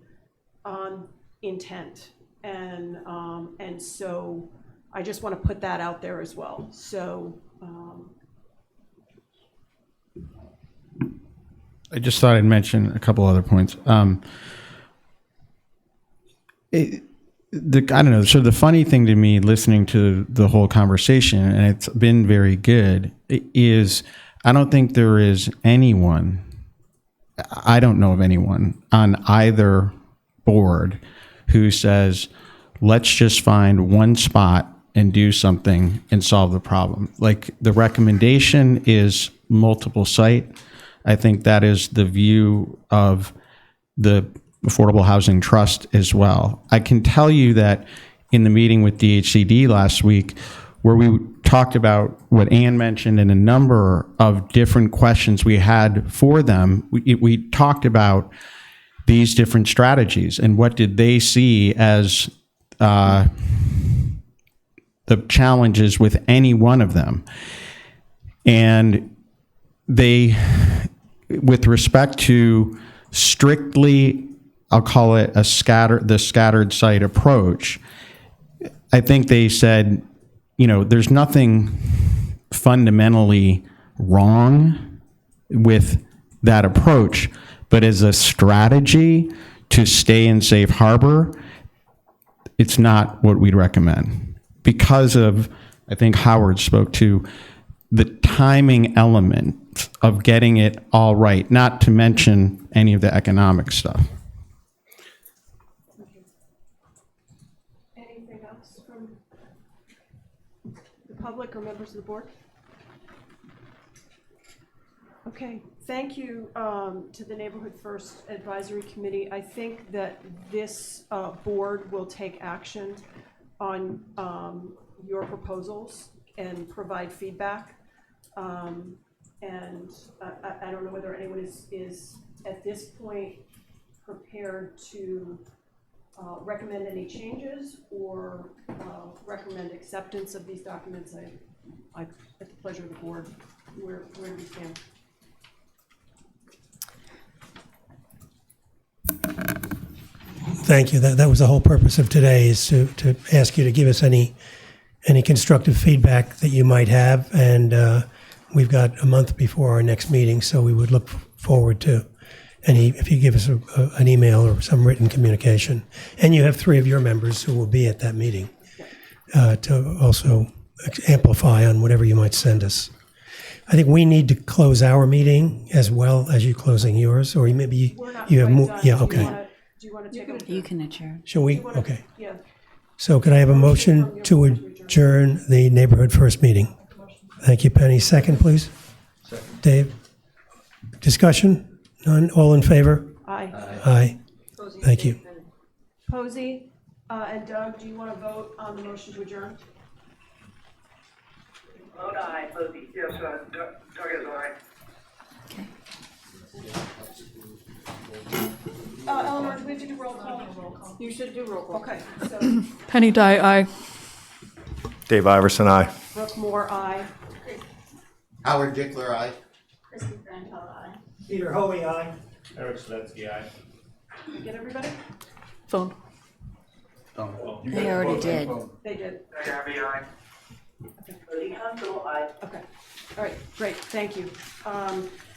on intent. And so I just want to put that out there as well. So I just thought I'd mention a couple other points. I don't know. So the funny thing to me, listening to the whole conversation, and it's been very good, is I don't think there is anyone, I don't know of anyone on either board who says, let's just find one spot and do something and solve the problem. Like, the recommendation is multiple site. I think that is the view of the Affordable Housing Trust as well. I can tell you that in the meeting with DHCD last week, where we talked about what Ann mentioned and a number of different questions we had for them, we talked about these different strategies and what did they see as the challenges with any one of them. And they, with respect to strictly, I'll call it the scattered site approach, I think they said, there's nothing fundamentally wrong with that approach, but as a strategy to stay in safe harbor, it's not what we'd recommend. Because of, I think Howard spoke to, the timing element of getting it all right, not to mention any of the economic stuff. else from the public or members of the board? Okay, thank you to the Neighborhood First Advisory Committee. I think that this board will take action on your proposals and provide feedback. And I don't know whether anyone is at this point prepared to recommend any changes or recommend acceptance of these documents. At the pleasure of the board, where do we stand? Thank you. That was the whole purpose of today, is to ask you to give us any constructive feedback that you might have. And we've got a month before our next meeting, so we would look forward to if you give us an email or some written communication. And you have 3 of your members who will be at that meeting to also amplify on whatever you might send us. I think we need to close our meeting as well as you closing yours, or maybe you have more. Done. Yeah, okay. Do you want to take a? You can adjourn. Shall we? Okay. Yeah. So could I have a motion to adjourn the Neighborhood First meeting? Thank you, Penny. Second, please. Second. Dave? Discussion? None? All in favor? Aye. Aye. Thank you. Posey and Doug, do you want to vote on the motion to adjourn? Vote aye, Posey. Yes, Doug is aye. Okay. Eleanor, do we have to do roll call? You should do roll call. Okay, so Penny Dye, aye. Dave Iverson, aye. Brooke Moore, aye. Howard Dickler, aye. Kristen Granville, aye. Peter Hoey, aye. Eric Sletsky, aye. Did we get everybody? Phone. They already did. They did. Gabby, aye. Cody Constable, aye. Okay. All right, great, thank you.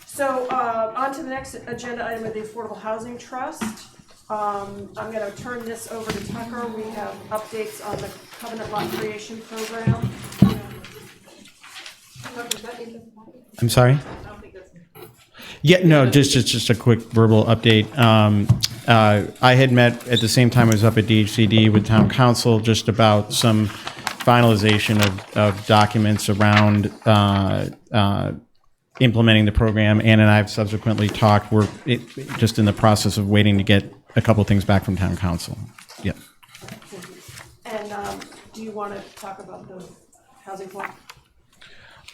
So on to the next agenda item of the Affordable Housing Trust. I'm going to turn this over to Tucker. We have updates on the covenant lot creation program. I'm sorry? Yeah, no, just a quick verbal update. I had met at the same time I was up at DHCD with town council just about some finalization of documents around implementing the program. Ann and I have subsequently talked. We're just in the process of waiting to get a couple things back from town council. Yeah. And do you want to talk about the housing plan?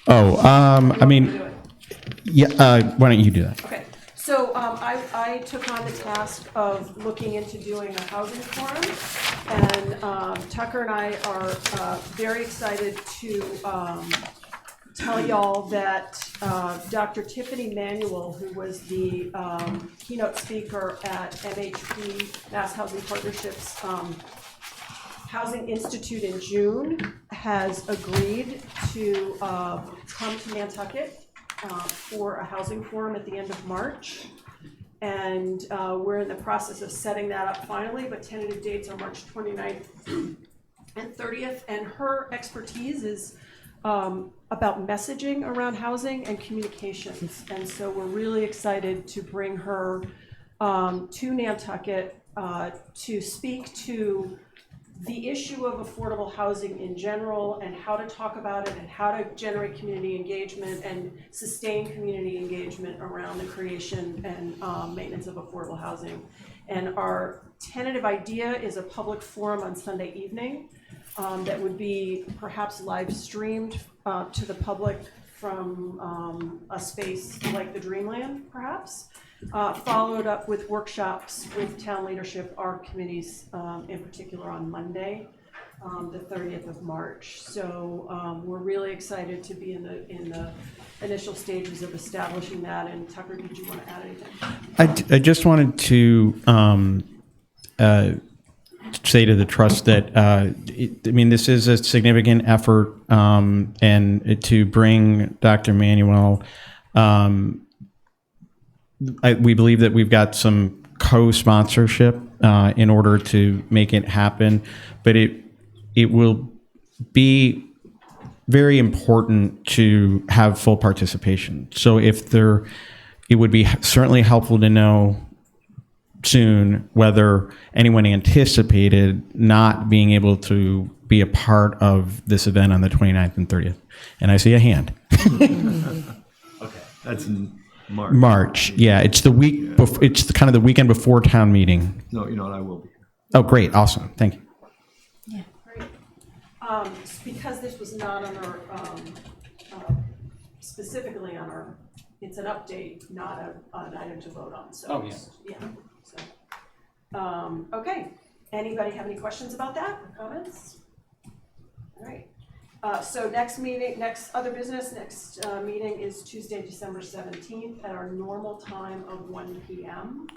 Oh, I mean, yeah. Why don't you do that? Okay. So I took on the task of looking into doing a housing forum, and Tucker and I are very excited to tell y'all that Dr. Tiffany Manuel, who was the keynote speaker at MHP, Mass Housing Partnerships Housing Institute in June, has agreed to come to Nantucket for a housing forum at the end of March. And we're in the process of setting that up finally, but tentative dates are March 29th and 30th. And her expertise is about messaging around housing and communications. And so we're really excited to bring her to Nantucket to speak to the issue of affordable housing in general and how to talk about it and how to generate community engagement and sustain community engagement around the creation and maintenance of affordable housing. And our tentative idea is a public forum on Sunday evening that would be perhaps live streamed to the public from a space like the Dreamland, perhaps. Followed up with workshops with town leadership, our committees in particular on Monday, the 30th of March. So we're really excited to be in the initial stages of establishing that. And Tucker, did you want to add anything? I just wanted to say to the trust that I mean, this is a significant effort, and to bring Dr. Manuel. We believe that we've got some co-sponsorship in order to make it happen, but it will be very important to have full participation. So it would be certainly helpful to know soon whether anyone anticipated not being able to be a part of this event on the 29th and 30th. And I see a hand. Okay, that's in March. March, yeah. It's the week. It's the, kind of the weekend before town meeting. No, you know what, I will be here. Oh, great. Awesome. Thank you. Because this was not on our, specifically on our, it's an update, not an item to vote on, so. Oh, yeah. Yeah, so. Okay, anybody have any questions about that, or comments? All right, so next meeting, next meeting is Tuesday, December 17th at our normal time of 1 p.m.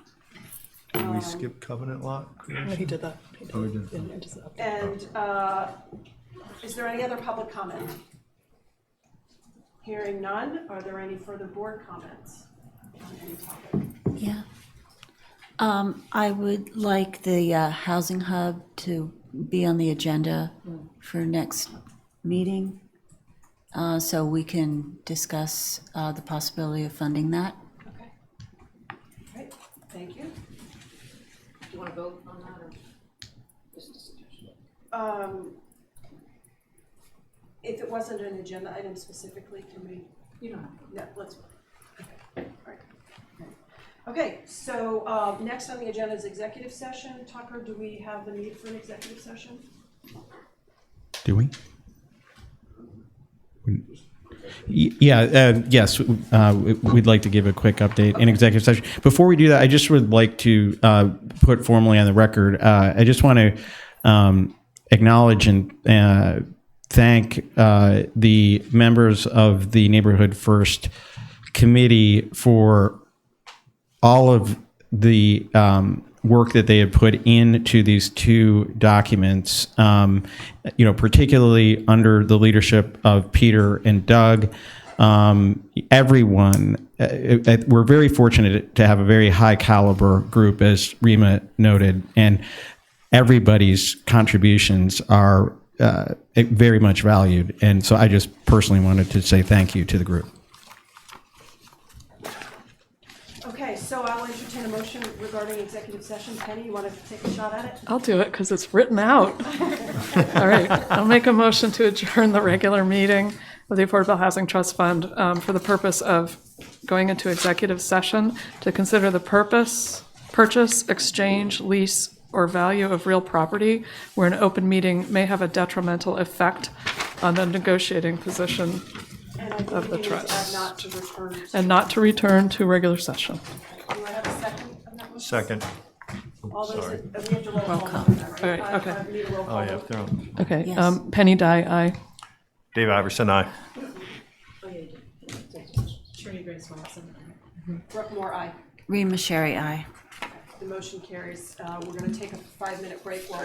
Did we skip covenant lot? No, he did that. He did. Oh, we did. Yeah, just the update. And is there any other public comment? Hearing none, are there any further board comments on any topic? Yeah. I would like the housing hub to be on the agenda for next meeting, so we can discuss the possibility of funding that. Okay. All right, thank you. Do you want to vote on that, or just a suggestion? If it wasn't an agenda item specifically, can we? You don't have to. No, let's. Okay, all right. Okay, so next on the agenda is executive session. Tucker, do we have the need for an executive session? Do we? Yeah, yes, we'd like to give a quick update in executive session. Before we do that, I just would like to put formally on the record, I just want to acknowledge and thank the members of the Neighborhood First Committee for all of the work that they have put into these two documents, particularly under the leadership of Peter and Doug. Everyone, we're very fortunate to have a very high caliber group, as Rima noted, and everybody's contributions are very much valued. And so I just personally wanted to say thank you to the group. Okay, so I'll entertain a motion regarding executive session. Penny, you want to take a shot at it? I'll do it because it's written out. All right, I'll make a motion to adjourn the regular meeting of the Affordable Housing Trust Fund for the purpose of going into executive session to consider the purpose, purchase, exchange, lease, or value of real property where an open meeting may have a detrimental effect on the negotiating position of the trust. And not to return to regular session. Do I have a second on that motion? Second. All those, Sorry. we have to roll call on that, right? All right, okay. I need a roll call. Oh, yeah, they're on. Okay, Yes. Penny Dye, aye. Dave Iverson, aye. Oh, yeah, you did. Attorney Grace Watson. Brooke Moore, aye. Rima Sherry, aye. The motion carries. We're going to take a 5-minute break while